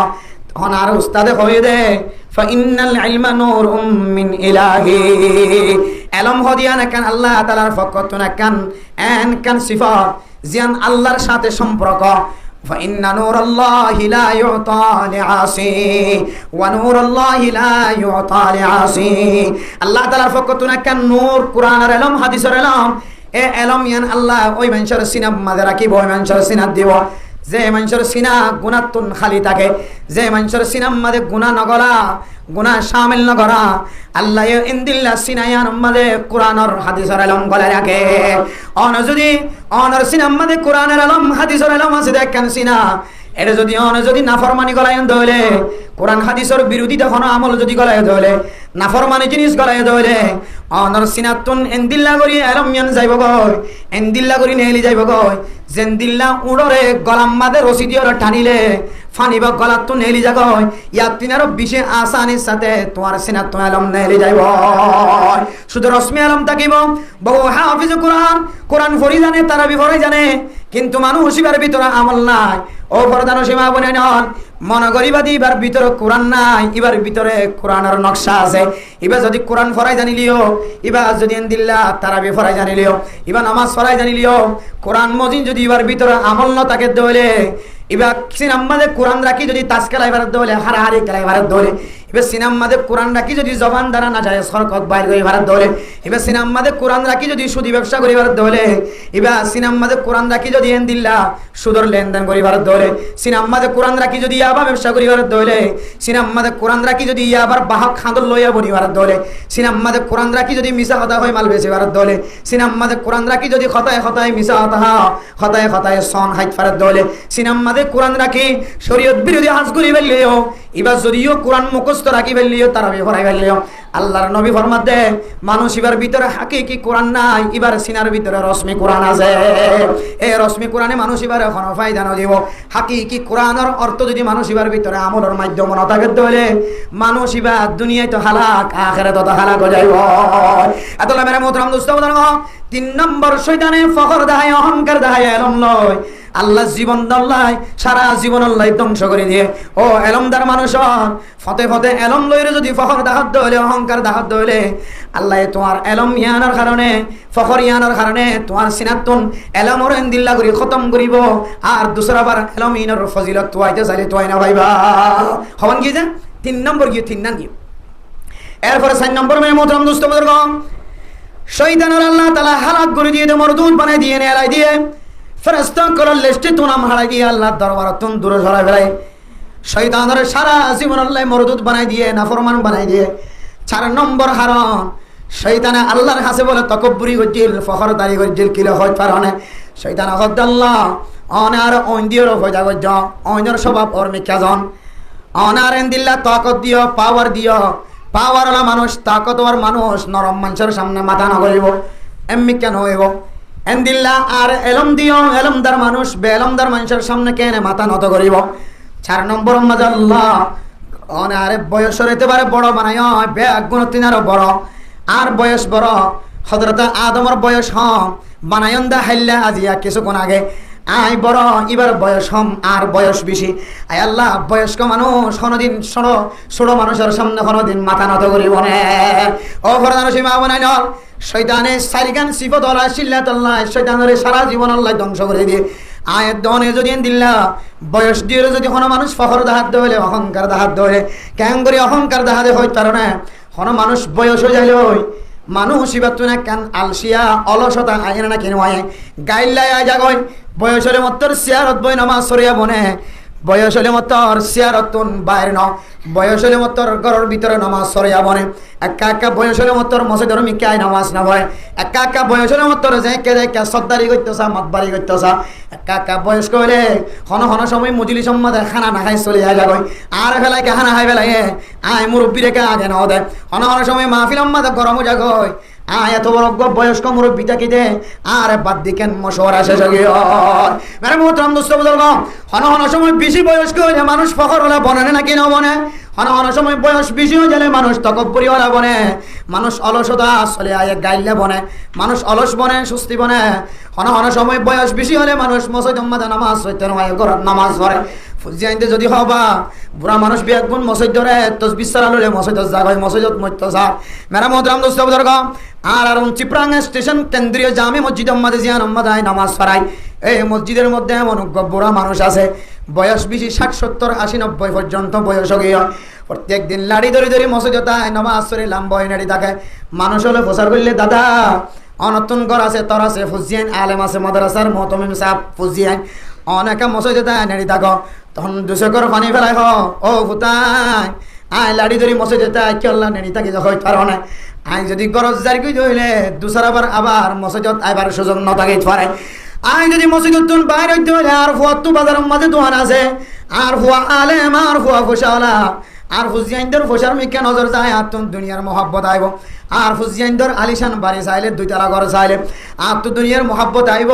তখন আর উস্তাদে কয়ে দে ফাইন্নাল ইলমা নূরুম মিন ইলাহি। এলম হদিয়া না কান আল্লাহ তাআলার ফকত না কান এন কান সিফাত জিয়ান আল্লাহর সাথে সম্পর্ক। ফাইন্না নূরাল্লাহি লা ইউতা লিআসি ওয়া নূরুল্লাহি লা ইউতা লিআসি। আল্লাহ তাআলার ফকত না কান নূর কুরআনের এলম হাদিসের এলম এ এলম ইয়ান আল্লাহ ওই মানুষের সিনা মাঝে রাখিব, ওই মানুষের সিনা দিব যে মানুষের সিনা গুণাতুন খালি থাকে, যে মানুষের সিনার মাঝে গুণা নগরা গুণা শামিল নগরা আল্লাহ ইনদিল্লাহ সিনায়ান মাঝে কোরআনের হাদিসের এলম গলে রাখে। অন যদি অনর সিনার মাঝে কোরআনের এলম হাদিসের এলম আছে দেখেন সিনা এটা যদি যদি নাফরমানি গলায় ধরলে কোরআন হাদিসের বিরোধিতা কোনো আমল যদি গলায় ধরলে নাফরমানি জিনিস গলায় ধরলে অনর সিনাতুন এন্দিল্লা করি এলমিয়ান যাইব গয় এন্দিল্লা করি নেলি যাইব গয় জেন্দিল্লা উড়রে গলাম মাদে রশি দিয়ে টানিলে ফানি বা গলাত তো নেলি যাগ ইয়ার তিনারও বিশে আসানির সাথে তোমার সিনাতুন এলম নেলি যাইব। শুধু রশ্মি আলম থাকিব বহু হাফিজ কোরআন কোরআন ফরি জানে তারা বিফরে জানে কিন্তু মানুষ ইবার ভিতরে আমল নাই। ও প্রধান সীমা বনে নন মন গরিবাদী এবার ভিতরে কোরআন নাই, এবার ভিতরে কোরআনের নকশা আছে। এবার যদি কোরআন ফরাই জানিলিও, এবার যদি দিল্লা তারাবি ফরাই জানিলিও, এবার নামাজ ফরাই জানিলিও, কোরআন মজিদ যদি এবার ভিতরে আমল ন তাকে দলে এবার সিনাম্মাদে কোরআন রাখি যদি তাস খেলাই ভারত দলে হারাহারি খেলাই ভারত দলে এবার সিনাম্মাদে কোরআন রাখি যদি জবান দ্বারা না যায় সরকত বাইর করে ভারত দলে এবার সিনাম্মাদে কোরআন রাখি যদি সুদি ব্যবসা করি ভারত দলে এবার সিনাম্মাদে কোরআন রাখি যদি দিল্লা সুদর লেনদেন করি ভারত দলে সিনাম্মাদে কোরআন রাখি যদি ইয়াবা ব্যবসা করি ভারত দলে সিনাম্মাদে কোরআন রাখি যদি ইয়াবার বাহক খাঁদর লইয়া বনি ভারত দলে সিনাম্মাদে কোরআন রাখি যদি মিশা কথা হয় মাল বেশি ভারত দলে সিনাম্মাদে কোরআন রাখি যদি খতায় খতায় মিশা কথা খতায় খতায় সন হাইট ভারত দলে সিনাম্মাদে কোরআন রাখি শরীয়ত বিরোধী হাজ করি ফেললিও এবার যদিও কোরআন মুখস্থ রাখি ফেললিও তারা বেফরাই ফেললিও আল্লাহর নবী ফরমাত দে মানুষ এবার ভিতরে হাকিকি কোরআন নাই এবার সিনার ভিতরে রশ্মি কোরআন আছে। এই রশ্মি কোরআনে মানুষ এবার এখন ফায়দা না দিব হাকিকি কোরআনের অর্থ যদি মানুষ এবার ভিতরে আমলের মাধ্যমে না থাকে তাহলে মানুষ এবার দুনিয়ায় তো হালাক আখিরাতে তো হালাক হয়ে যাইব। এতলা মেরা মোহতারাম দোস্ত তিন নম্বর শয়তানে ফখর দেখায় অহংকার দেখায় এলম লয় আল্লাহ জীবন দল্লাই সারা জীবন আল্লাহ ধ্বংস করে দিয়ে। ও এলমদার মানুষ ফতে ফতে এলম লইরে যদি ফখর দাহাত হলে অহংকার দাহাত হলে আল্লাহ তোমার এলম ইয়ানোর কারণে ফখর ইয়ানোর কারণে তোমার সিনাতুন এলমর এন্দিল্লা করি খতম করিব আর দুসরাবার এলম ইনর ফজিলত তোয়াইতে চাইলে তোয়াই না ভাইবা হন কি যে তিন নম্বর গিয়ে তিন নাম গিয়ে এরপরে 4 নম্বর মেয়ে মোহতরম দোস্ত বুজুর্গ শয়তানের আল্লাহ তাআলা হালাক করে দিয়ে মরদুদ বানাই দিয়ে এলাই দিয়ে ফেরেশতা করার লিস্টে তো নাম হারাই দিয়ে আল্লাহর দরবারে তুন দূরে সরাই ফেলাই শয়তানের সারা জীবন আল্লাহ মরদুদ বানাই দিয়ে নাফরমান বানাই দিয়ে। 4 নম্বর হারণ শয়তানে আল্লাহর কাছে বলে তাকব্বুরি গজিল ফখরদারি গজিল কিলো হয় পারনে শয়তান হদ আল্লাহ অনার অন্দির হয়ে যাগ জ অন্যর স্বভাব ওর মিকাজন অনার এন্দিল্লা তাকত দিও পাওয়ার দিও পাওয়ারওয়ালা মানুষ তাকতওয়ার মানুষ নরম মানুষের সামনে মাথা না করিব এমনি কেন হইব এন্দিল্লা আর এলম দিও এলমদার মানুষ বেলমদার মানুষের সামনে কেনে মাথা নত করিব। 4 নম্বর মাঝে আল্লাহ আরে বয়স হইতে পারে বড় বানাই বেগুণ তিনারও বড় আর বয়স বড় হযরত আদমের বয়স বানায়ন দা হাইল্লা আজিয়া কিছুক্ষণ আগে আই বড় এবার বয়স আর বয়স বেশি। আয় আল্লাহ বয়স্ক মানুষ কোনোদিন ছোট মানুষের সামনে কোনোদিন মাথা নত করিব না। ও প্রধান সীমা বানাই নল শয়তানের সারিগান সিফত আল্লাহ শিল্লাতুল্লাহ শয়তানের সারা জীবন আল্লাহ ধ্বংস করে দিয়ে আয়ের দনে যদি দিল্লা বয়স দিয়ে যদি কোনো মানুষ ফখর দাহাত দেবে অহংকার দাহাত দেবে কেন করে অহংকার দাহাতে হয় তার না কোনো মানুষ বয়স হয়ে যাইলে ওই মানুষ এবার তুই না কেন আলসিয়া অলসতা আয় না কেন আয় গাইল্লাই আয় জাগয় বয়স হলে মত্তর চেয়ারত বই নামাজ সরিয়া বনে বয়স হলে মত্তর চেয়ারতুন বাইরে ন বয়স হলে মত্তর ঘরের ভিতরে নামাজ সরিয়া বনে একা একা বয়স হলে মত্তর মসজিদের মিকায় নামাজ না হয় একা একা বয়স হলে মত্তর যে কে সর্দারি করতেছা মাতবাড়ি করতেছা একা একা বয়স্ক হলে হন সময় মজুলি সম্মাদে খানা না খাই চলে যায় যাগয় আর ফেলাই কে খানা খাই ফেলাই আয় মুরব্বী রেখে আগে না দেয় হন সময় মাহফিল সম্মাদে গরমও যাগয় এত বড় বয়স্ক মুরব্বীটা কি দে আর বাদ দিকেন মশওয়ারা শেষ হয়ে মেরে মোহতরম দোস্ত বুজুর্গ হন সময় বেশি বয়স্ক হলে মানুষ ফখর হলে বনে না কি না বনে হন সময় বয়স বেশি হয়ে গেলে মানুষ তকব্বরি হলে বনে মানুষ অলসতা চলে আয় গাইলে বনে মানুষ অলস বনে সুস্থি বনে হন সময় বয়স বেশি হলে মানুষ মসজিদ নামাজ হইতে নয় ঘরের নামাজ পড়ে ফুজিয়াইতে যদি হবা বুড়া মানুষ বিয়াগুন মসজিদ ধরে তসবিহ সালালে মসজিদ জাগায় মসজিদত মইতো যা মেরা মোহতরম দোস্ত বুজুর্গ আর চিপ্রাং স্টেশন কেন্দ্রীয় জামে মসজিদ জিয়ান নামাজ পড়ায় এই মসজিদের মধ্যে এমন বুড়া মানুষ আছে বয়স বেশি 60 70 80 90 পর্যন্ত বয়স গিয়ে প্রত্যেক দিন লাড়ি ধরে মসজিদত নামাজ পড়ে লাম্বয় নাড়ি থাকে মানুষ হলে প্রচার করলে দাদা অনতুন ঘর আছে তোর আছে ফুজিয়ান আলেম আছে মাদ্রাসার মুহতামিম সাহেব ফুজিয়ান অনেকে মসজিদে নাড়ি থাকো তখন 200 করে পানি ফেলাই ও ফুতাই আয় লাড়ি ধরি মসজিদে কি আল্লাহ নাড়ি থাকি হয় কারণে আই যদি গরজ জারি কই হইলে দুসরাবার আবার মসজিদত আইবার সুযোগ ন থাকে পারে আই যদি মসজিদতুন বাইরে হইতে হইলে আর ফুয়াত্তু বাজারের মাঝে দোকান আছে আর ফুয়া আলেম আর ফুয়া ফুসাওয়ালা আর ফুজিয়াইন্দর ফুসার মিকে নজর যায় আর তুন দুনিয়ার মহব্বত আইব আর ফুজিয়াইন্দর আলিশান বাড়ি চাইলে 2 তলা ঘর চাইলে আর তো দুনিয়ার মহব্বত আইব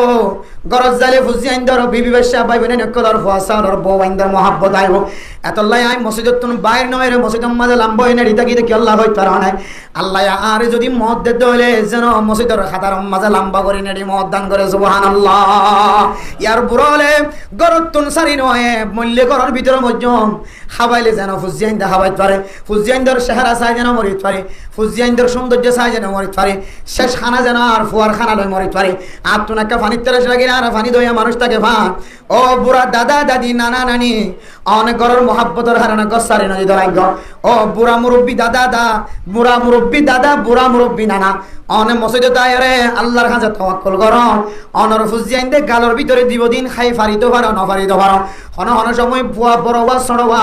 গরজ যাইলে ফুজিয়াইন্দর বিবি বাদশা ভাই বোন নকদর ফুয়াসার বউ আইন্দর মহব্বত আইব এতলাই আই মসজিদতুন বাইরে নয় রে মসজিদের মাঝে লাম্ব এনে রিতা কি দেখি আল্লাহ হই তার না আল্লাহ আর যদি মদ দিতে হইলে যেন মসজিদের খাতার মাঝে লাম্বা করে নেড়ি মদ দান করে সুবহানাল্লাহ ইয়ার বুড়লে গরতুন সারি নয় মূল্য করার ভিতরে মজম খাবাইলে যেন ফুজিয়াইন্দা খাবাইতে পারে ফুজিয়াইন্দর চেহারা চাই যেন মরিতে পারে ফুজিয়াইন্দর সৌন্দর্য চাই যেন মরিতে পারে শেষ খানা যেন আর ফুয়ার খানা লই মরিতে পারে আর তো নাকা পানির তেরাস লাগে আর পানি দইয়া মানুষ তাকে ভান ও বুড়া দাদা দাদি নানা নানি অনেক গরর মহাব্বতের হারানা গসারি নদী দরাইগ ও বুড়া মুরব্বী দাদা বুড়া মুরব্বী দাদা বুড়া মুরব্বী নানা অনেক মসজিদে তাইরে আল্লাহর কাছে তাওয়াক্কুল করো অনর ফুজিয়াইন্দে গালর ভিতরে দিব দিন খাই ফারিতে পারো না ফারিতে পারো হন সময় বুয়া বড়বা সড়বা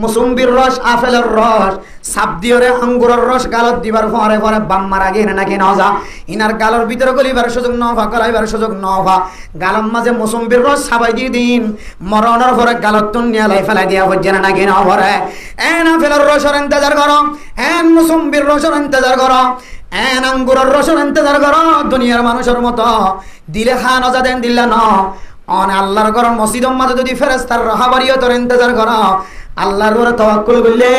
মুসুম্বির রস আপেলের রস সাপ দিয়রে আঙ্গুরের রস গালত দিবার পরে পরে বাম মারা গেলে নাকি না যা ইনার গালর ভিতরে গলিবার সুযোগ নফা গলাইবার সুযোগ নফা গালম মাঝে মুসুম্বির রস সাবাই দিয়ে দিন মরণের পরে গালত তুন নিয়ে লাই ফেলাই দিয়া হচ্ছে না নাকি না ভরে এন আপেলের রসের ইন্তজার করো এন মুসুম্বির রসের ইন্তজার করো এন আঙ্গুরের রসের ইন্তজার করো দুনিয়ার মানুষের মতো দিলে খান অজা দেন দিল্লা ন অন আল্লাহর ঘর মসজিদের মাঝে যদি ফেরেশতার রাহাবারিও তোর ইন্তজার করো আল্লাহর উপরে তাওয়াক্কুল করলে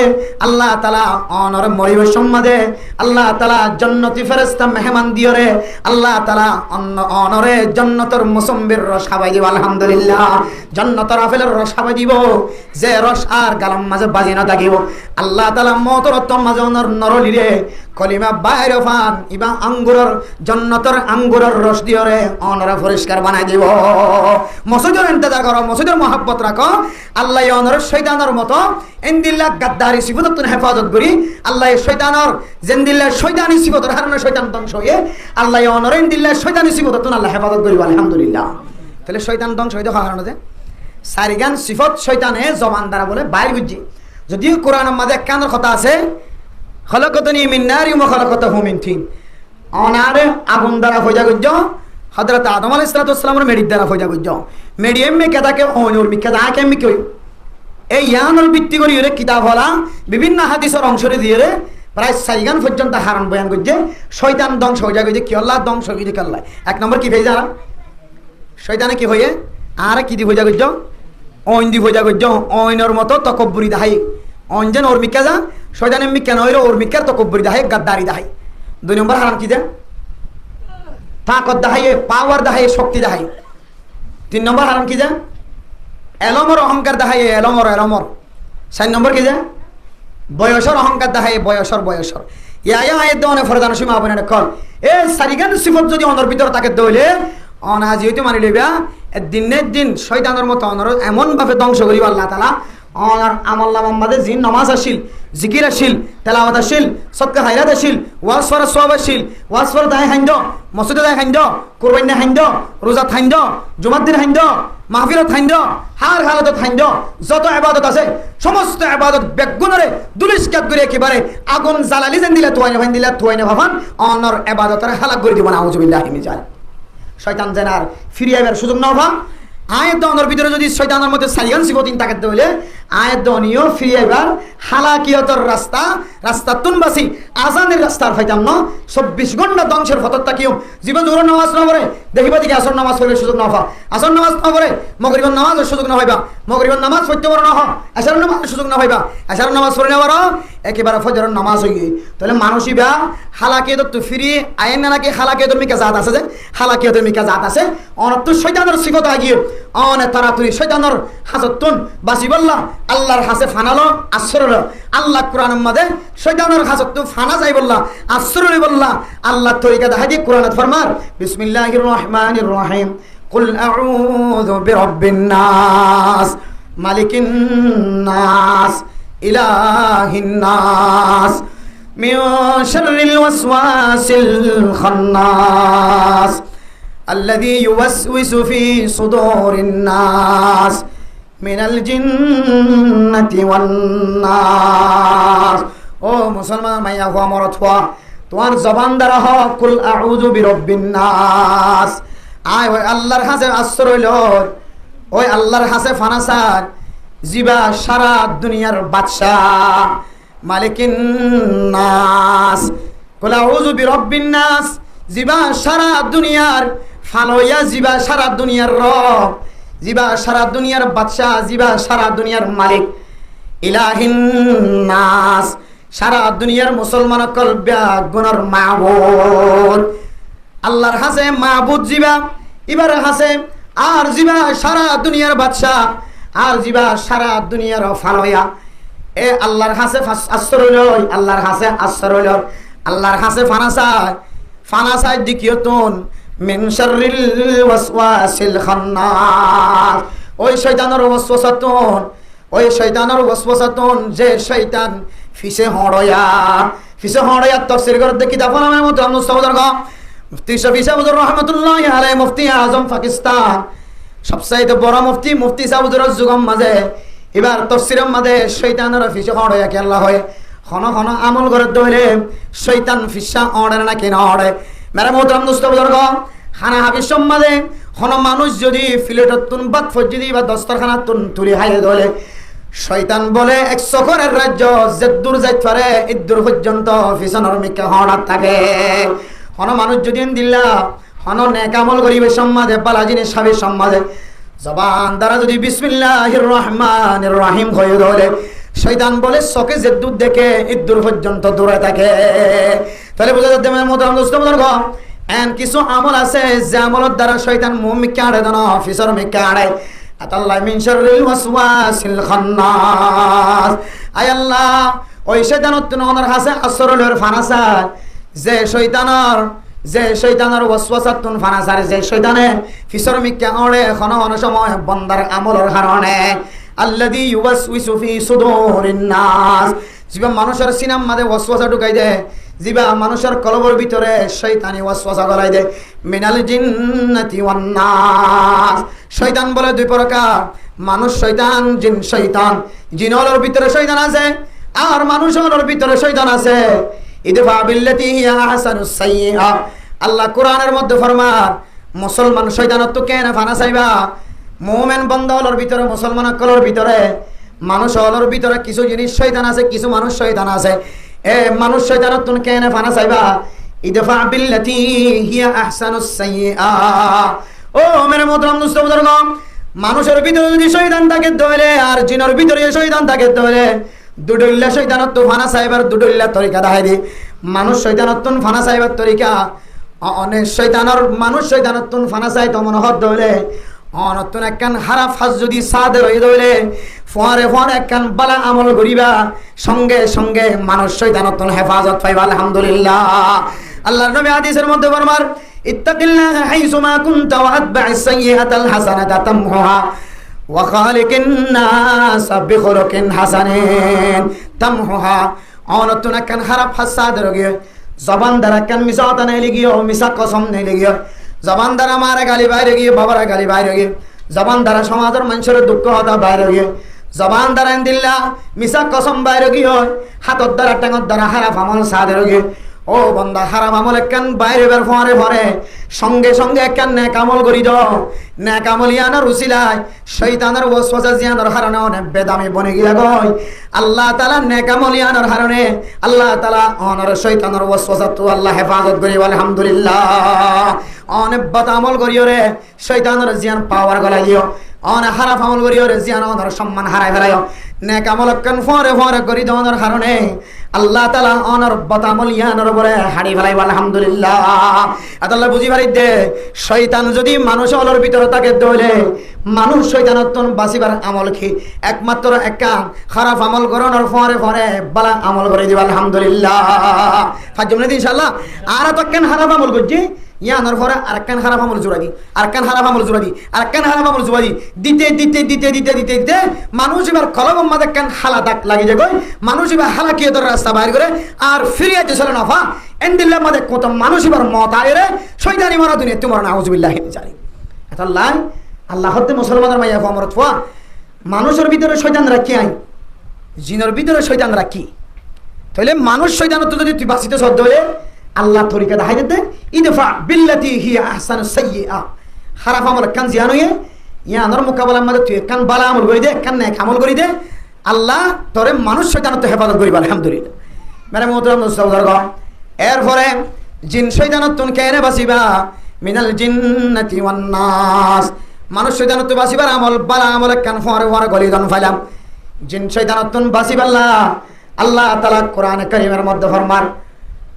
আল্লাহ তাআলা অনর মরিবের সম্মাদে আল্লাহ তাআলা জান্নাতি ফেরেশতা মেহমান দিয়রে আল্লাহ তাআলা অনরে জান্নাতের মুসম্বির রস খাওয়াই দিব আলহামদুলিল্লাহ জান্নাতের আপেলের রস খাওয়াই দিব যে রস আর গালাম মাঝে বাজি না থাকিব আল্লাহ তাআলা মতর তম মাঝে অনর নরলিরে কলিমা বাইরে ফান ইবা আঙ্গুরের জান্নাতের আঙ্গুরের রস দিয়রে অনরে পরিষ্কার বানাই দিব মসজিদের ইন্তজার করো মসজিদের মহব্বত রাখো আল্লাহ অনর শয়তানের মতো ইনদিল্লাহ গাদ্দারি সিফাততুন হেফাজত করি আল্লাহ শয়তানের জিনদিল্লাহ শয়তানি সিফাতের হারানো শয়তান ধ্বংস হয়ে আল্লাহ অনর ইনদিল্লাহ শয়তানি সিফাততুন আল্লাহ হেফাজত করি আলহামদুলিল্লাহ তাহলে শয়তান ধ্বংস হইতে হারানো যে সারিগান সিফাত শয়তানে জবান দ্বারা বলে বাইর বুঝি যদিও কোরআনের মাঝে কানের কথা আছে খলকতনি মিন নারি ওয়া খলকতাহু মিন তিন অনারে আগুন দ্বারা ফয়জা গজ্জ হযরত আদম আলাইহিস সালামের মেডির দ্বারা ফয়জা গজ্জ মেডিএম মে কেদাকে ওনুর মিকাদা আকে মিকই এই ইয়ানুল ভিত্তি করি কিতাব হলা বিভিন্ন হাদিসের অংশরে দিয়ে প্রায় 4 গান পর্যন্ত হারান বয়ান করছে শয়তান ধ্বংস হয়ে যায় কি আল্লাহ ধ্বংস হয়ে যায় আল্লাহ। 1 নম্বর কি হয়ে যায় শয়তানে কি হয়ে আর কি দি হয়ে যায় করছ অইন দি হয়ে যায় করছ অইনের মতো তকব্বুরি দাহাই অইন যেন ওর মিকা যা শয়তানের মিকা নয় ওর মিকার তকব্বুরি দাহাই গাদ্দারি দাহাই। 2 নম্বর হারাম কি যায় তাকত দাহাই পাওয়ার দাহাই শক্তি দাহাই। 3 নম্বর হারাম কি যায় এলমর অহংকার দাহাই এলমর 4 নম্বর কি যায় বয়সর অহংকার দাহাই বয়সর ইয়া আয়াত দেওয়ানে ফরদান সীমা আপনি কল এ সারিগান সিফত যদি অনর ভিতর তাকে দইলে অনাজি হইতে মানি লইবা দিনের দিন শয়তানের মতো অনর এমন ভাবে ধ্বংস করিবা আল্লাহ তাআলা অনার আমল নামাতে জিন নামাজ আসিল জিকির আসিল তেলাওয়াত আসিল সদকা খায়রাত আসিল ওয়াজ ফর সওয়াব আসিল ওয়াজ ফর দায় হাইন্দ মসজিদে দায় হাইন্দ কুরবানি হাইন্দ রোজা হাইন্দ জুমার দিন হাইন্দ মাহফিলত হাইন্দ হার হালাতত হাইন্দ যত ইবাদত আছে সমস্ত ইবাদত বেগুনরে দুলিশকাত করে একেবারে আগুন জ্বালালি যেন দিলে তোয়াইনা ভাবান অনর ইবাদতের হালাক করে দিব না আউযুবিল্লাহি মিন জালিক। শয়তান যেন আর ফিরে আবার সুযোগ না পায়। আয়াত দনের ভিতরে যদি শয়তানের মধ্যে সাইগান সিবতিন তাকে হইলে আয়াত দনিও ফিরে আবার হালাকিয়তর রাস্তা তুনবাসি আজানের রাস্তার ফাইতাম না 24 ঘন্টা ধ্বংসের ফতর তাকিও জীবন জোর নামাজ না পড়ে দেখিবা দিকে আসর নামাজ পড়বে সুযোগ না পাও আসর নামাজ না পড়ে মাগরিবের নামাজের সুযোগ না হইবা মাগরিবের নামাজ পড়তে পারো না আসর নামাজের সুযোগ না হইবা আসর নামাজ পড়ে নেওয়ার একেবারে ফজরের নামাজ হই তাহলে মানুষই বা হালাকিয়ত তো ফিরে আইন না নাকি হালাকিয়তের মিকা জাত আছে যে হালাকিয়তের মিকা জাত আছে অনত্য শয়তানের সিফত আগিয়ে অনে তাড়াতাড়ি শয়তানের হাজতুন বাসিবাল্লাহ আল্লাহর হাসে ফানালো আসরল আল্লাহ কোরআনের মধ্যে শয়তানের হাজত ফানা যাই বললা আসরল বললা আল্লাহ তরিকা দেখাই দিয়ে কোরআনত ফরমান বিসমিল্লাহির রহমানির রহিম কুল আউযু বিরাব্বিন নাস মালিকিন নাস ইলাহিন নাস মিন শাররিল ওয়াসওয়াসিল খান্নাস الذي يوسوس في صدور الناس من الجنة والناس ও মুসলমান মাইয়া হওয়া মরত হওয়া তোমার জবান দ্বারা হোক কুল আউযু বিরাব্বিন নাস আয় ওই আল্লাহর কাছে আশ্রয় লও ওই আল্লাহর কাছে ফানাসার জিবা সারা দুনিয়ার বাদশা মালিকিন নাস কুল আউযু বিরাব্বিন নাস জিবা সারা দুনিয়ার ফালোয়া জিবা সারা দুনিয়ার রব জিবা সারা দুনিয়ার বাদশাহ জিবা সারা দুনিয়ার মালিক ইলাহিন নাস সারা দুনিয়ার মুসলমান কলবা গুনার মাবুদ আল্লাহর হাসে মাবুদ জিবা এবার হাসে আর জিবা সারা দুনিয়ার বাদশাহ আর জিবা সারা দুনিয়ার ফালোয়া এ আল্লাহর হাসে আশ্রয় লই আল্লাহর হাসে আশ্রয় লই আল্লাহর হাসে ফানাসায় দিকিয়তুন মিন শাররিল ওয়াসওয়াসিল খান্নাস ওই শয়তানের ওয়াসওয়াসাতুন যে শয়তান ফিসে হড়য়া তাফসীর করে দেখি দাফন আমার মত মুস্তাফার গো মুফতি শফি সাহেবুর রহমাতুল্লাহি আলাইহি মুফতি আজম পাকিস্তান সবচাইতে বড় মুফতি সাহেবুর যুগম মাঝে এবার তাফসীরের মাঝে শয়তানের ফিসে হড়য়া কি আল্লাহ হয় খন আমল করে দইলে শয়তান ফিসা অড়ে না কেন অড়ে মেরা মোহতারাম দোস্ত বুজুর্গ খানা হাবিস সম্মাদে খন মানুষ যদি ফিলেটতুন বাদ ফজদি বা দস্তরখানাতুন তুলি হাইয়ে দলে শয়তান বলে 100 ঘরের রাজ্য যদ্দুর যাইত পারে ইদ্দুর পর্যন্ত ফিসানোর মিকা হড়া থাকে খন মানুষ যদি দিল্লা খন নেক আমল করিবে সম্মাদে বালাজিনে সাবি সম্মাদে জবান দ্বারা যদি বিসমিল্লাহির রহমানির রহিম হয়ে দলে শয়তান বলে চকে যে দুধ দেখে ইদ্দুর পর্যন্ত দূরে থাকে তাহলে বোঝা যাচ্ছে মোহতারাম দোস্ত বুজুর্গ এন কিছু আমল আছে যে আমলের দ্বারা শয়তান মুখ মিকা আড়ে না অফিসর মিকা আড়ে আতাল্লাহ মিন শাররিল ওয়াসওয়াসিল খান্নাস আয় আল্লাহ ওই শয়তানত ওনার কাছে আশ্রয়ের ফানাসা যে শয়তানের ওয়াসওয়াসাতুন ফানাসার যে শয়তানে ফিসর মিকা আড়ে কোন সময় বন্দার আমলের কারণে আল্লাযী ইউওয়াসউইসু ফি সুদুরিন নাস জিবা মানুষের সিনার মধ্যে ওয়াসওয়াসা ঢুকাই দেয় জিবা মানুষের কলবের ভিতরে শয়তানি ওয়াসওয়াসা গলাই দেয় মিনাল জিন্নাতি ওয়ান নাস শয়তান বলে দুই প্রকার মানুষ শয়তান জিন শয়তান জিনর ভিতরে শয়তান আছে আর মানুষের ভিতরে শয়তান আছে ইদফা বিল্লাতি হিয়া আহসানুস সাইয়্যা আল্লাহ কোরআনের মধ্যে ফরমান মুসলমান শয়তানত কেন ফানা চাইবা মুমিন বান্দার ভিতরে মুসলমান কলর ভিতরে মানুষ হলর ভিতরে কিছু জিনিস শয়তান আছে কিছু মানুষ শয়তান আছে এ মানুষ শয়তানতুন কেনে ফানা চাইবা ইদফা বিল্লাতি হিয়া আহসানুস সাইয়্যা। ও মেরে মোহতরম দোস্ত বুজুর্গ, মানুষের ভিতরে যদি শয়তান থাকে ধরে আর জিনের ভিতরে শয়তান থাকে ধরে দুডল্লা শয়তানত্ব ফানা চাইবার দুডল্লা তরিকা দেখাই দি। মানুষ শয়তানত্বন ফানা চাইবার তরিকা অনেক শয়তানের মানুষ শয়তানত্বন ফানা চাই তো মনে হত ধরে অনতুন একখান হারাফ হাজ যদি সাদে রয়ে ধরে ফরে ফরে একখান বালা আমল করিবা সঙ্গে সঙ্গে মানুষ শয়তানত্বন হেফাজত পাইবা। আলহামদুলিল্লাহ। আল্লাহর নবী হাদিসের মধ্যে ফরমার ইত্তাকিল্লাহ হাইসুমা কুনতা ওয়া আতবা'is সাইয়্যাতাল হাসানাতা তামহুহা ওয়া খালিকিন নাস বিখুলুকিন হাসানিন তামহুহা। অনতুন একখান হারাফ হাজ সাদে রয়ে জবান দ্বারা একখান মিছা কথা নেই লিগিও, মিছা কসম নেই লিগিও, জবান দ্বারা মারা গালি বাইরে গিয়ে বাবারা গালি বাইরে গিয়ে, জবান দ্বারা সমাজের মানুষের দুঃখ হতা বাইরে গিয়ে, জবান দ্বারা দিল্লা মিছা কসম বাইরে গিয়ে, হাতর দ্বারা টাঙর দ্বারা হারাফ আমল সাদের গিয়ে। ও বন্দা হারাম আমল একখান বাইরে বের ফরে ফরে সঙ্গে সঙ্গে একখান নেক আমল করি দাও। নেক আমল ইয়ানোর উসিলায় শয়তানের ওয়াসওয়াসা জিয়ানোর কারণে অনেক বেদামি বনে গিয়া গয়। আল্লাহ তাআলা নেক আমল ইয়ানোর কারণে আল্লাহ তাআলা অনর শয়তানের ওয়াসওয়াসা তো আল্লাহ হেফাজত করি। আলহামদুলিল্লাহ। অনেক বদ আমল করিও রে শয়তানের জিয়ান পাওয়ার গলাই দিও, অনেক খারাপ আমল করিও রে জিয়ান অনর সম্মান হারাই ফেলাইও। নেক আমল একখান ফরে ফরে করি দেওয়ার কারণে আল্লাহ তাআলা অনর বদ আমল ইয়ানোর উপরে হাড়ি ফেলাইব। আলহামদুলিল্লাহ। আল্লাহ বুঝি পারি দে শয়তান যদি মানুষ অলর ভিতরে থাকে দইলে মানুষ শয়তানত্বন বাঁচিবার আমল কি একমাত্র একখান খারাপ আমল করানোর ফরে ফরে বালা আমল করে দিবা। আলহামদুলিল্লাহ। ফাজমনে ইনশাআল্লাহ। আর তো একখান খারাপ আমল করছি ইয়ানোর পরে আরেকখান খারাপ আমল জোড়া দি, আরেকখান খারাপ আমল জোড়া দি, আরেকখান খারাপ আমল জোড়া দি, দিতে দিতে দিতে দিতে দিতে দিতে মানুষ এবার কলম মাঝে একখান হালা দাগ লাগে যে গই মানুষ এবার হালা কিয়ে তোর রাস্তা বাইর করে আর ফিরিয়ে দিয়েছিল নফা এন্দিল্লাহ মাঝে কত মানুষ এবার মত আয়রে শয়তানি মারা দুনিয়া তোমার নাউজুবিল্লাহ জানি। আল্লাহ আল্লাহ হতে মুসলমানের মাইয়া আমরত হওয়া মানুষের ভিতরে শয়তান রাখি আই জিনের ভিতরে শয়তান রাখি তাহলে মানুষ শয়তানত যদি তুই বাঁচিতে সদ্য হলে আল্লাহ তরিকা দেখাই দিতে ইদফা বিল্লাতি হিয়া আহসানুস সাইয়্যা। খারাপ আমল কান জিয়ান হয়ে ইয়ানোর মোকাবেলার মধ্যে তুই কান বালা আমল করি দে, কান নেক আমল করি দে, আল্লাহ তোরে মানুষ শয়তানত হেফাজত করিবা। আলহামদুলিল্লাহ। মেরে মোহতরম দোস্ত, এরপরে জিন শয়তানত কেনে বাঁচিবা মিনাল জিন্নাতি ওয়ান নাস। মানুষ শয়তানত বাঁচিবার আমল বালা আমল কান ফরে ফরে গলি দন ফাইলাম জিন শয়তানত বাঁচিবাল্লাহ আল্লাহ তাআলা কোরআন কারীমের মধ্যে ফরমান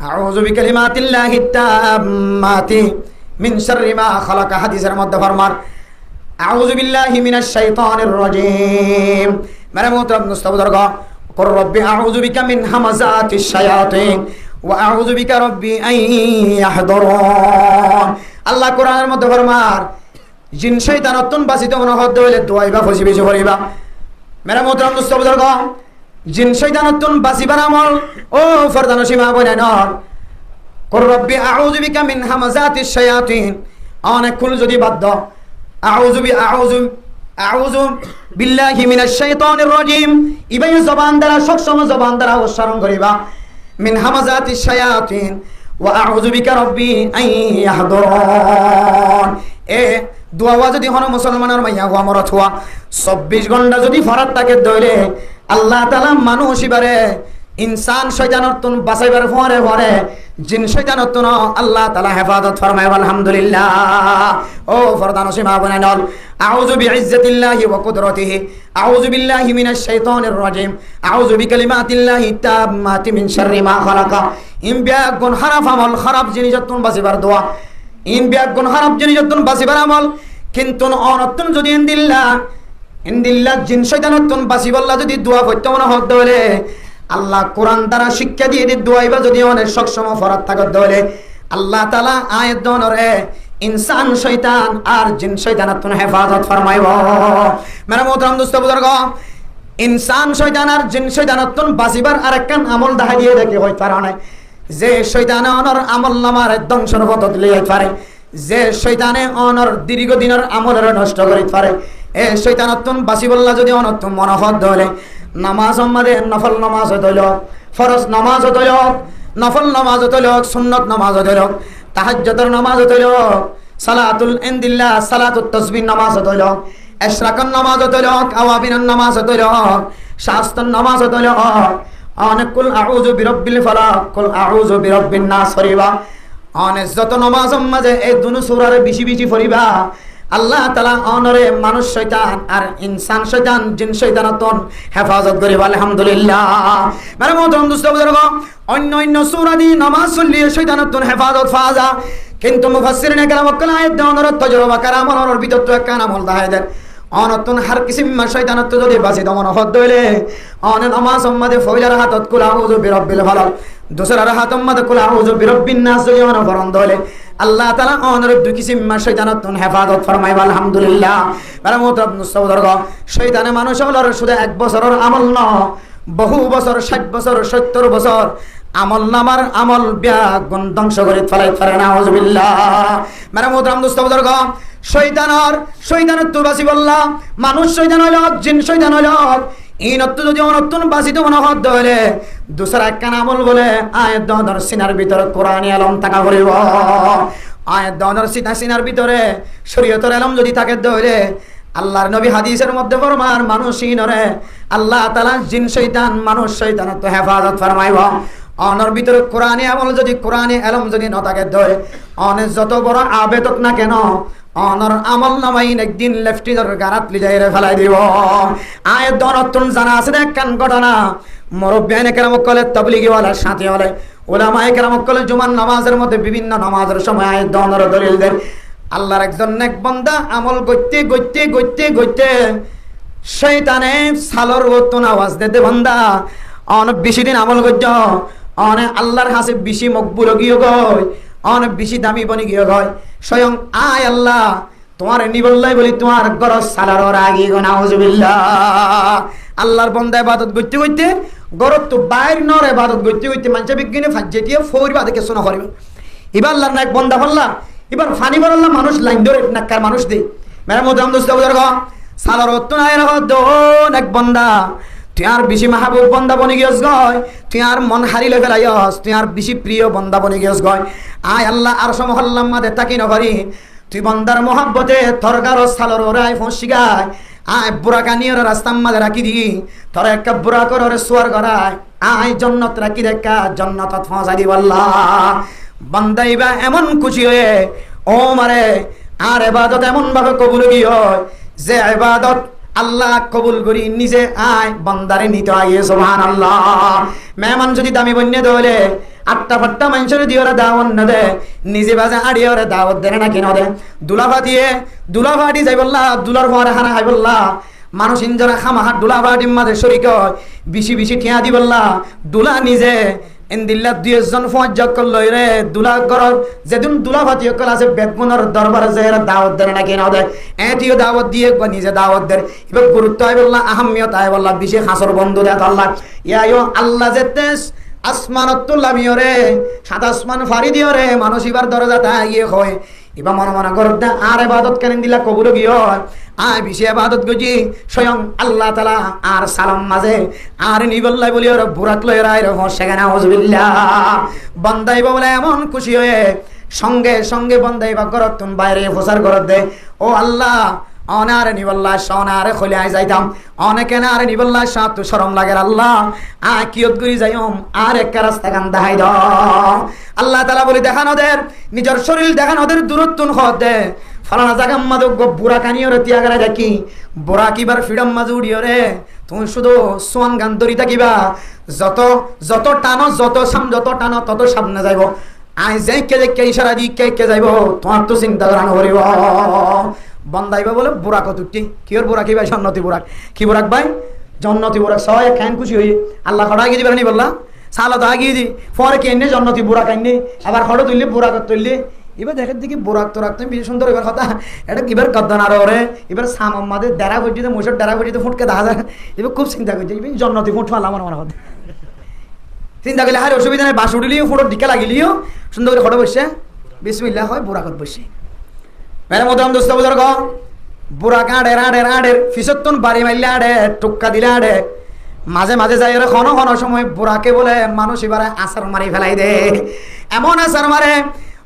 আউযু বিকালিমাতিল্লাহি তাম্মাতি মিন শাররি মা খালাক। হাদিসের মধ্যে ফরমান আউযু বিল্লাহি মিনাশ শাইতানির রাজীম। মেরে মোহতরম দোস্ত বুজুর্গ, কুর রব্বি আউযু বিকা মিন হামাযাতিশ শায়াতিন ওয়া আউযু বিকা রব্বি আন ইয়াহদুরুন। আল্লাহ কোরআনের মধ্যে ফরমান জিন শয়তানতুন বাঁচিতে মনে হদ হইলে দোয়াইবা ফসি বেশি করিবা। মেরে মোহতরম দোস্ত বুজুর্গ, জিন শয়তানতুন বাঁচিবার আমল ও ফরদান সীমা বনাই নর কুর রব্বি আউযু বিকা মিন হামাযাতিশ শায়াতিন। অনেক কুল যদি বাদ দাও আউযু বিল্লাহি মিনাশ শাইতানির রাজীম ইবাই জবান দ্বারা সবসময় জবান দ্বারা উচ্চারণ করিবা মিন হামাযাতিশ শায়াতিন ওয়া আউযু বিকা রব্বি আন ইয়াহদুরুন। এ দোয়া যদি হন মুসলমানের মাইয়া হওয়া মরত হওয়া 24 ঘন্টা যদি ফরাত থাকে ধরে আল্লাহ তাআলা মানুষ ইবারে ইনসান শয়তানতুন বাঁচাইবার ফরে ফরে জিন শয়তানতুন আল্লাহ তাআলা হেফাজত ফরমায়। আলহামদুলিল্লাহ। ও ফরদান সীমা বনাইনল আউযু বিইজ্জাতিল্লাহি ওয়া কুদরতিহি আউযু বিল্লাহি মিনাশ শাইতানির রাজীম আউযু বিকালিমাতিল্লাহি তাম্মাতি মিন শাররি মা খালাকা। ইমবিয়া গুন খারাপ আমল খারাপ জিনিসতুন বাঁচিবার দোয়া ইমবিয়া গুন খারাপ জিনিসতুন বাঁচিবার আমল কিন্তু অনতুন যদি ইনদিল্লাহ জিন শয়তানতুন বাঁচিবাল্লাহ যদি দোয়া করতে মনে হদ হলে আল্লাহ কোরআন দ্বারা শিক্ষা দিয়ে দি দোয়াইবা যদি অনেক সক্ষম ফরাত থাকত হলে আল্লাহ তাআলা আয়াত দনরে ইনসান শয়তান আর জিন শয়তানতুন হেফাজত ফরমাইব। মেরা মোহতরম দোস্ত বুজুর্গ, ইনসান শয়তান আর জিন শয়তানতুন বাঁচিবার আরেকখান আমল দেখা দিয়ে দেখি হইতে পারে না যে শয়তানে অনর আমল নামার ধ্বংসের পথত লইয়া পারে, যে শয়তানে অনর দীর্ঘদিনের আমলের নষ্ট করিতে পারে। এ শয়তানতুন বাঁচিবল্লা যদি অনতুন মনোহদ হলে নামাজ আমাদের নফল নামাজ হইল, ফরজ নামাজ হইল, নফল নামাজ হইল, সুন্নত নামাজ হইল, তাহাজ্জুদের নামাজ হইল, সালাতুল ইনদিল্লাহ সালাতুত তাসবিহ নামাজ হইল, ইশরাকান নামাজ হইল, আওয়াবিনান নামাজ হইল, শাস্তান নামাজ হইল, অনেক কুল আউযু বিরাব্বিল ফালাক কুল আউযু বিরাব্বিন নাস পড়িবা অনেক যত নামাজ মাঝে এই দুনো সূরারে বেশি বেশি পড়িবা আল্লাহ তাআলা অনরে মানুষ শয়তান আর ইনসান শয়তান জিন শয়তানাতন হেফাজত করিবা আলহামদুলিল্লাহ মানে মোহতরম দোস্ত বুজুর্গ অন্য অন্য সূরা দি নামাজ পড়লে শয়তানাতন হেফাজত ফাজা কিন্তু মুফাসসিরিনে কেরাম কল আয়াত দাওনের তজরবা কারাম অনর ভিতর তো এক আমল দাহাইদের অনতন হার কিসিম শয়তানত যদি বাসি দমন হদ দইলে অন নামাজ উম্মদে ফয়লার হাতত কুল আউযু বিরাব্বিল ফালাক দোসরার হাত উম্মদে কুল আউযু বিরাব্বিন নাস যদি অন ফরন দইলে আল্লাহ তাআলা অনর দুই কিসিম শয়তানত হেফাজত ফরমাইবা আলহামদুলিল্লাহ বারা মোহতরম মুস্তাউদরগ শয়তানে মানুষ হলর শুধু এক বছরের আমল ন বহু বছর 60 বছর 70 বছর আমল নামার আমল গুণ ধ্বংস করে ফেলাই পারে না আউযুবিল্লাহ বারা মোহতরম মুস্তাউদরগ শয়তানের তো বাসি বললা মানুষ শয়তান হইল জিন শয়তান হইল এই নত্য যদি অনত্তন বাসিত মনে হদ দইলে দুসরা এক আমল বলে আয়াত দর সিনার ভিতরে কোরআনি আলম থাকা করিব আয়াত দর সিনার ভিতরে শরীয়তের আলম যদি থাকে দইলে আল্লাহর নবী হাদিসের মধ্যে ফরমান মানুষই নরে আল্লাহ তাআলা জিন শয়তান মানুষ শয়তানের তো হেফাজত ফরমাইব অনর ভিতরে কোরআনি আমল যদি কোরআনি আলম যদি ন থাকে দই অনেক যত বড় আবেদক না কেন অনর আমল নামাই একদিন লেফটিনের গারাত লিজাই রে ফেলাই দিব আয়াত দনতন জানা আছে কান ঘটনা মুরব্বিয়ানে কেরাম কলে তাবলীগী ওয়ালা সাথী হলে উলামায়ে কেরাম কলে জুমার নামাজের মধ্যে বিভিন্ন নামাজের সময় আয়াত দনর দলিল দেন আল্লাহর একজন নেক বান্দা আমল গইতে গইতে গইতে গইতে শয়তানে সালর ওতন আওয়াজ দিতে বান্দা অনেক বেশি দিন আমল করছ অনেক আল্লাহর কাছে বেশি মকবুল গিয়ে গয় অনেক বেশি দামি বনি গিয়ে গয় স্বয়ং আয় আল্লাহ তোমার নিবল্লাই বলি তোমার গরজ সালার আগে গো নাউজুবিল্লাহ আল্লাহর বান্দা ইবাদত করতে করতে গরত তো বাইর নর ইবাদত করতে করতে মানুষ বিজ্ঞানে ফাজে দিয়ে ফৌরিবা দেখে শোনা করিবে এবার আল্লাহর নাক বান্দা বললা এবার ফানি বললা মানুষ লাইন ধরে নাকার মানুষ দে মেরা মোদাম দোস্ত বুজুর্গ সালার তো নাই রাখ দো এক বান্দা তুই আর বেশি মাহবুব বন্দা বনে গিয়েছ গয় তুই আর মন হারিলে ফেলাইস তুই আর বেশি প্রিয় বন্দা বনে গিয়েছ গয় আয় আল্লাহ আর সমহল্লাম মাদে তাকি নকরি তুই বন্দার মহাব্বতে তরকার সালর ওরাই ফসি গায় আয় বুড়াকা নিয়ে রাস্তার মাঝে রাখি দি তোর একটা বুড়া করে সোয়ার করায় আয় জন্নত রাখি দেখা জন্নত ফসাই দিব আল্লাহ বন্দাইবা এমন খুশি হয়ে ও মারে আর ইবাদত এমন ভাবে কবুল গিয়ে যে ইবাদত আল্লাহ কবুল করি নিজে আয় বান্দারে নিতে আইয়ে সুবহানাল্লাহ মেহমান যদি দামি বন্যে দলে আটটা ফাট্টা মানুষের দিয়ে ওরা দাওয়াত না দে নিজে বাজে আড়িয়ে ওরা দাওয়াত দেয় না কেন দে দুলাভাটি যাই বললা দুলার ভরে হানা খাই বললা মানুষ ইনজরা খামাহার দুলাভাটির মাঝে শরিক হয় বেশি বেশি ঠিয়া দি বললা দুলা নিজে এন্দিল্লা 2 জন ফজ্জা করল রে দুলা করর যেদিন দুলা ভাতি কল আছে বেদমনের দরবারে যায় দাওয়াত দেয় না কেন দেয় এটিও দাওয়াত দিয়ে নিজে দাওয়াত দেয় এবার গুরুত্ব আই বললা আহমিয়ত আই বললা বিশেষ হাসর বন্ধু দেয় আল্লাহ ইয়া আল্লাহ যেতে আসমানত লামিয়রে সাত আসমান ফারি দিও রে মানুষ এবার দরজা তাইয়ে হয় এবার মনে মনে করত আর ইবাদত কেন দিলা কবুল গিয়ে আয় বেশি ইবাদত গজি স্বয়ং আল্লাহ তাআলা আর সালাম মাঝে আর নিবল্লাই বলি ওরা বুরাক লয় রায় রে সেখানে আউযুবিল্লাহ বান্দাইবা বলে এমন খুশি হয়ে সঙ্গে সঙ্গে বান্দাইবা করতন বাইরে প্রচার করত দে ও আল্লাহ অনারে নিবল্লা সোনারে খলে আই যাইতাম অনেকে না আরে নিবল্লা সাত তো শরম লাগে আল্লাহ আ কিয়ত করি যাইম আর এক রাস্তা গান দেখাই দাও আল্লাহ তাআলা বলি দেখান ওদের নিজের শরীর দেখান ওদের দূরত্ব হদ দে ফলানা জায়গা মাদক বুড়া কানিও রে তিয়াগারা দেখি বুড়া কিবার ফ্রিডম মাঝে উড়িও রে তুমি শুধু সোয়ান গান ধরি থাকিবা যত যত টানো যত টানো তত সামনে যাইব আই যাই কে দেখে ইশারা দি কে যাইব তোমার তো চিন্তা করানো করিব বন্দাইবা বলে বুড়াক তুটি কিওর বুড়াক ভাই জন্নতি বুড়াক কি বুড়াক ভাই জন্নতি বুড়াক সবাই খান খুশি হই আল্লাহ খড়া গিয়ে দিবেন বললা সালা তো আগিয়ে দি পরে কে এনে জন্নতি বুড়াক আইনি আবার খড় তুললি বুড়াক তুললি এবার দেখেন দেখি বুড়াক তো রাখতেন বেশি সুন্দর এবার কথা এটা কিবার কদ্দান আর ওরে এবার সামাদের ডেরা বইতে মোষের ডেরা বইতে ফুটকে দেখা যায় এবার খুব চিন্তা করছে জন্নতি ফুট ফাল আমার মনে কথা চিন্তা করলে হারে অসুবিধা নেই বাস উঠলিও ফুটো ডিকা লাগিলিও সুন্দর করে খড়ে বসে বিসমিল্লাহ হয় বুড়াকত বসে মেরে মতো দোস্ত বুজুর্গ বুড়া কাঁড়ের ফিসত্তন বাড়ি মারলে আড়ে টুক্কা দিলে আড়ে মাঝে মাঝে যাই ওরা ক্ষণ সময় বুড়াকে বলে মানুষ এবারে আসার মারি ফেলাই দে এমন আসার মারে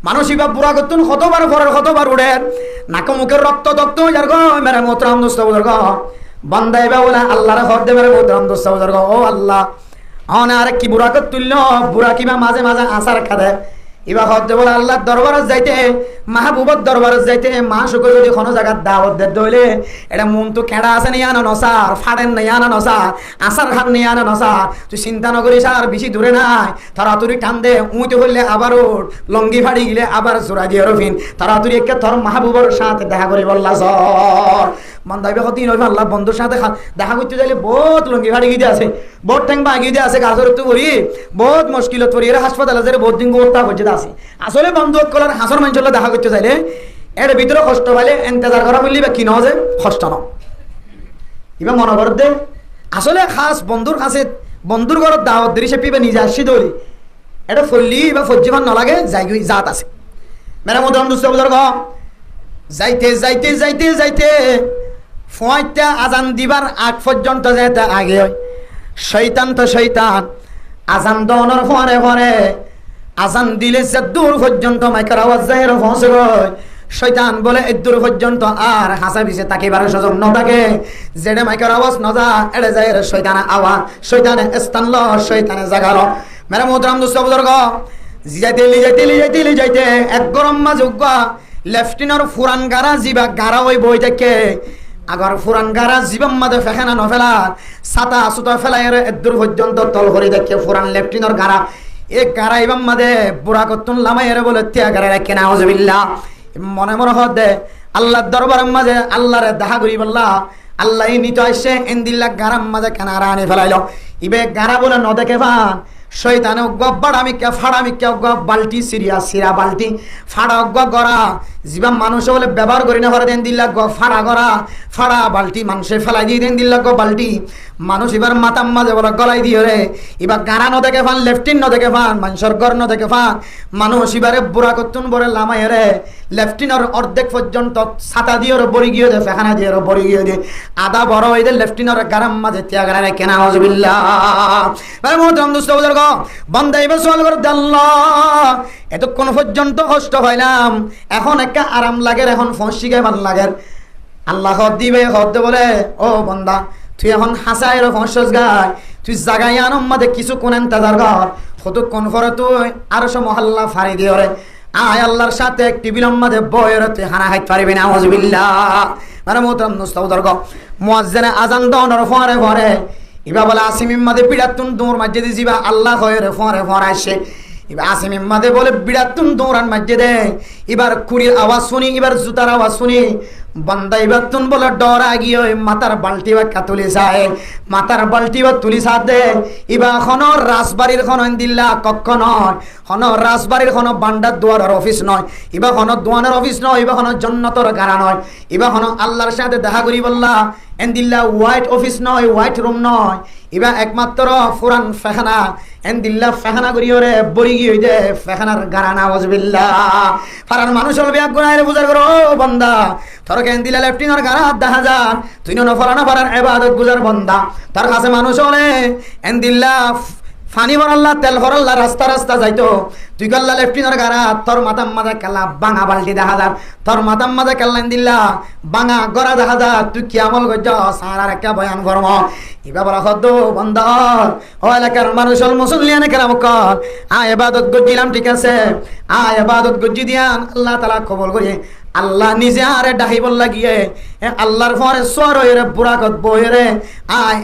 মানুষ এবার বুড়া করতুন কতবার উড়ে নাক মুখের রক্ত যার গো মেরে মোতরাম দোস্ত বুজুর্গ বান্দা এবার বলে আল্লাহর হর দে মেরে মোতরাম দোস্ত বুজুর্গ ও আল্লাহ আরেক কি বুড়াকে তুলল, বুড়া কিবা মাঝে মাঝে আচার খাদে এবার হতে বলে আল্লাহর দরবারত যাইতে, মাহবুবর দরবারত যাইতে মা শুকর যদি কোনো জায়গার দাওয়াত দে দইলে এটা মন তো কেডা আছে নিয়ে আনা নসার, ফাড়েন নিয়ে আনা নসার, আসার খান নিয়ে আনা নসার, তুই চিন্তা নকরিস আর বেশি দূরে নাই, তাড়াতাড়ি টান দে উঁইতে হইলে আবার ওর লঙ্গি ফাড়ি গেলে আবার জোড়া দিয়ে রফিন, তাড়াতাড়ি একে তোর মাহবুবর সাথে দেখা করে বললা সর মন্দাইবে কত দিন আল্লাহ বন্ধুর সাথে দেখা করতে যাইলে বহুত লঙ্গি ফাড়ি গিয়ে আছে, বহুত ঠ্যাং বাগিয়ে দিয়ে আছে, গাছর তো করি বহুত মুশকিলত করি, এরা হাসপাতালে যে বহুত দিন গোটা করছে আছে। আসলে বন্ধু কলার হাসর মানুষের দেখা করতে চাইলে এর ভিতরে কষ্ট পাইলে এন্তেজার করা বললি বা কি ন যে কষ্ট ন এবার মনে কর দে আসলে খাস বন্ধুর কাছে বন্ধুর ঘরের দাওয়াত দিরি সে পিবে নিজে আসি ধরি এটা ফল্লি বা ফজ্জিমান নলাগে যাই জাত আছে মেরা মতো বুজুর্গ যাইতে যাইতে যাইতে যাইতে ফয়টা আজান দিবার আগ পর্যন্ত যেতে আগে হয় শয়তান তো শয়তান আজান দনের ফরে ফরে আজান দিলে যে দূর পর্যন্ত মাইকার আওয়াজ যায় পৌঁছে গয় শয়তান বলে এই দূর পর্যন্ত আর হাসা বিছে তাকে বারে সজম ন থাকে যেটা মাইকার আওয়াজ ন যা এড়ে যায় শয়তানে আওয়াজ শয়তানে স্থান ল শয়তানে জাগালো মেরা মোহতরম দোস্ত বুজুর্গ যাইতে যাইতে যাইতে যাইতে এক গরম মাঝে উগা লেফটিনার ফুরান গারা জিবা গারা ওই বই থেকে আগর ফুরান গারা জীবন মাঝে ফেখানা নফেলা ছাতা সুতা ফেলাই দূর পর্যন্ত তল করে দেখে ফুরান লেফটিনার গারা এ গারা ইবাম মাঝে বুড়া কতুন লামাইরে বলে তিয়া গারা রাখে না আউযুবিল্লাহ মনে মনে হদে আল্লাহর দরবারের মাঝে আল্লাহরে দেখা করি বললা আল্লাহ নিত আসে এন্দিল্লা গারাম মাঝে কেনারা আনি ফেলাইল ইবে গারা বলে ন দেখে পান শয়তানে বাড়ামিকা ফাড়ামিকা বালটি সিরিয়া সিরা বালটি ফাড়া গড়া জীবা মানুষ বলে ব্যবহার করি না দেন দিল্লা ফাড়া গড়া ফাড়া বালটি মানুষে ফেলাই দিয়ে দেন দিল্লা বালটি মানুষ এবার মাতাম মাঝে বলে গলাই দিয়ে রে এবার গাড়া ন দেখে ফান লেফটিন ন দেখে ফান মানুষের গড় ন দেখে ফান মানুষ এবারে বুড়া করতুন বলে লামাই রে লেফটিনের অর্ধেক পর্যন্ত ছাতা দিয়ে বড়ি গিয়ে দে ফেখানা দিয়ে বড়ি গিয়ে দে আদা বড় হয়ে দে লেফটিনের গারাম মাঝে তিয়া গাড়া রে কেনা আউযুবিল্লাহ বন্দাই বসল করে আল্লাহ এতক্ষণ পর্যন্ত কষ্ট হইলাম এখন একটা আরাম লাগে এখন ফসি গে ভাল লাগে আল্লাহ দিবে হদ বলে ও বন্দা তুই এখন হাসাই ফসস গায় তুই জাগাই আনম মাঝে কিছু কোন ইন্তজার কর কতক্ষণ পরে তুই আর সব মহল্লা ফাড়ি দিয়ে রে আয় আল্লাহর সাথে একটি বিলম্বে বয়ের তুই হানা হাইতে পারবি না আউযুবিল্লাহ মানে মোহতরম মুস্তাউদর্গ মুয়াজ্জিনে আজান দনের ফরে ফরে ইবা বলে আসিমিম মাদে বিড়াতুন দৌড় মসজিদে যাবা আল্লাহ হয়ে ফরে ফরে আসে এবার আসিমিম মাদে বলে বিড়াতুন দৌড়ান মসজিদে এবার কুড়ির আওয়াজ শুনি এবার জুতার আওয়াজ শুনি বান্দা এবার তুন বলে ডরা গিয়ে মাথার বালতি বা তুলি যায় মাথার বালতি বা তুলি সাথে এবার এখন রাজবাড়ির খন দিল্লা কক্ষ নয় হন রাজবাড়ির খন বান্ডার দুয়ারের অফিস নয় এবার হন দোয়ানের অফিস নয় এবার হন জন্নতর গাড়া নয় এবার হন আল্লাহর সাথে দেখা করি বললা এন্দিল্লা হোয়াইট অফিস নয় হোয়াইট রুম নয় এবার একমাত্র ফুরান ফেখানা এন্দিল্লা ফেখানা করি ওরে বড়ি গিয়ে দে ফেখানার গাড়া না আউযুবিল্লাহ ফারান মানুষ হল বিয়া গুনাহের বুঝার করো বন্দা তোরকে এন্দিল্লা লেফটিনের গাড়া দেখা যান তুই নফরানা ফারান ইবাদত গুজার বন্দা তার কাছে মানুষ হলে এন্দিল্লা ফানি ভরাল্লা তেল ভরাল্লা রাস্তা রাস্তা যাইতো তুই গল্লা লেফটিনের গাড়া তোর মাতাম মাঝে কেলা বাঙা বালতি দেখা যার তোর মাতাম মাঝে কেল্লান দিল্লা বাঙা গড়া দেখা যার তুই কি আমল করছ সারার একটা বয়ান কর্ম এবার বলা হদ বন্ধ ও এলাকার মানুষ হল মুসল্লিয়ানে কেরাম কর ইবাদত গজ্জিলাম ঠিক আছে ইবাদত গজ্জি দিয়ান আল্লাহ তাআলা কবুল করে আল্লাহ নিজে আরে ডাহি বললা গিয়ে আল্লাহর পরে সর হয়ে বুড়াকত বইরে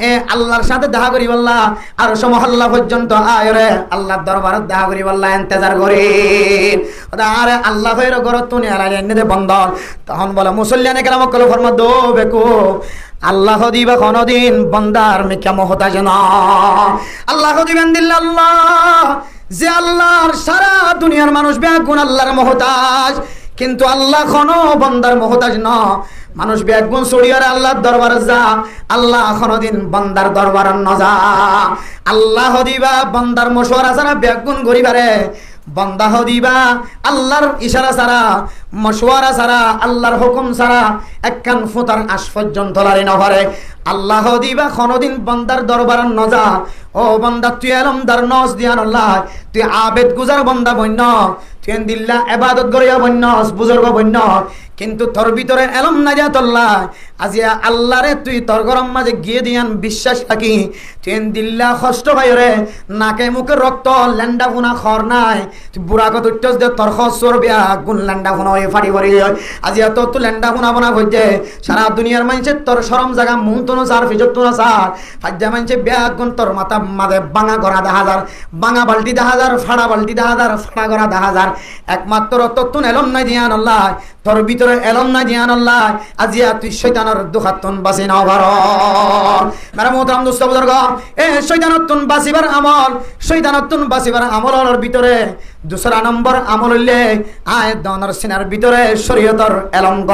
এ আল্লাহর সাথে দেখা করি বললা আর সমহল্লা পর্যন্ত আয় রে আল্লাহর দরবারে দেখা করি বললা ইন্তজার করি আরে আল্লাহ হয়ে গরত তুনি আর এনে বন্ধ তখন বলে মুসল্লিয়ানে কেরাম কল ফরমা দো বেকু আল্লাহ দিবা কোনদিন বন্দার মিকা মহতাজ না আল্লাহ দিবেন দিল্লাহ যে আল্লাহর সারা দুনিয়ার মানুষ বেগুন আল্লাহর মহতাজ কিন্তু আল্লাহ কোনো বন্দার মহতাজ না মানুষ বেগুন ছড়িয়ার আল্লাহর দরবারে যা আল্লাহ কোনদিন বন্দার দরবারে না যা আল্লাহ দিবা বন্দার মশওয়ারা ছাড়া বেগুন গরিবারে বন্দা হদিবা আল্লাহর ইশারা ছাড়া মশওয়ারা ছাড়া আল্লাহর হুকুম ছাড়া একখান ফুতার আশ পর্যন্ত লারি নহরে আল্লাহ দিবা কোনদিন বন্দার দরবার নজা ও বন্দা তুই আলমদার নজ দিয়ান আল্লাহ তুই আবেদ গুজার বন্দা বন্য তুই দিল্লা ইবাদত করিয়া বন্য বুজুর্গ বন্য কিন্তু তোর ভিতরে এলম না যা তোল্লা আজিয়া আল্লাহরে তুই তোর গরম মাঝে গিয়ে দিয়ান বিশ্বাস রাখি তুই দিল্লা কষ্ট ভাই রে নাকে মুখে রক্ত ল্যান্ডা ফুনা খর নাই তুই বুড়া কত উঠছস দে তোর খসর বিয়া গুণ ল্যান্ডা ফুনা হয়ে ফাটি পড়ি আজিয়া তো তুই ল্যান্ডা ফুনা বনা হইছে সারা দুনিয়ার মানুষে তোর শরম জায়গা মুন তো সার ফিজত তো সার ফাজ্জা মানুষে বিয়া গুণ তোর মাথা মাঝে বাঙা করা 10,000 বাঙা বালতি 10,000 ফাড়া বালতি 10,000 ফাড়া করা 10,000 একমাত্র তত্তুন এলম নাই দিয়ান আল্লাহ তোর ভিতরে এলম না জিয়ান আল্লাহ আজিয়া তুই শয়তানের দুখাতন বাঁচি নাও ভারত মেরা মোহতারাম দোস্ত বুজুর্গ এ শয়তানতুন বাঁচিবার আমল শয়তানতুন বাঁচিবার আমলের ভিতরে 2 নম্বর আমল হইলে আয় দনের সিনার ভিতরে শরীয়তর এলম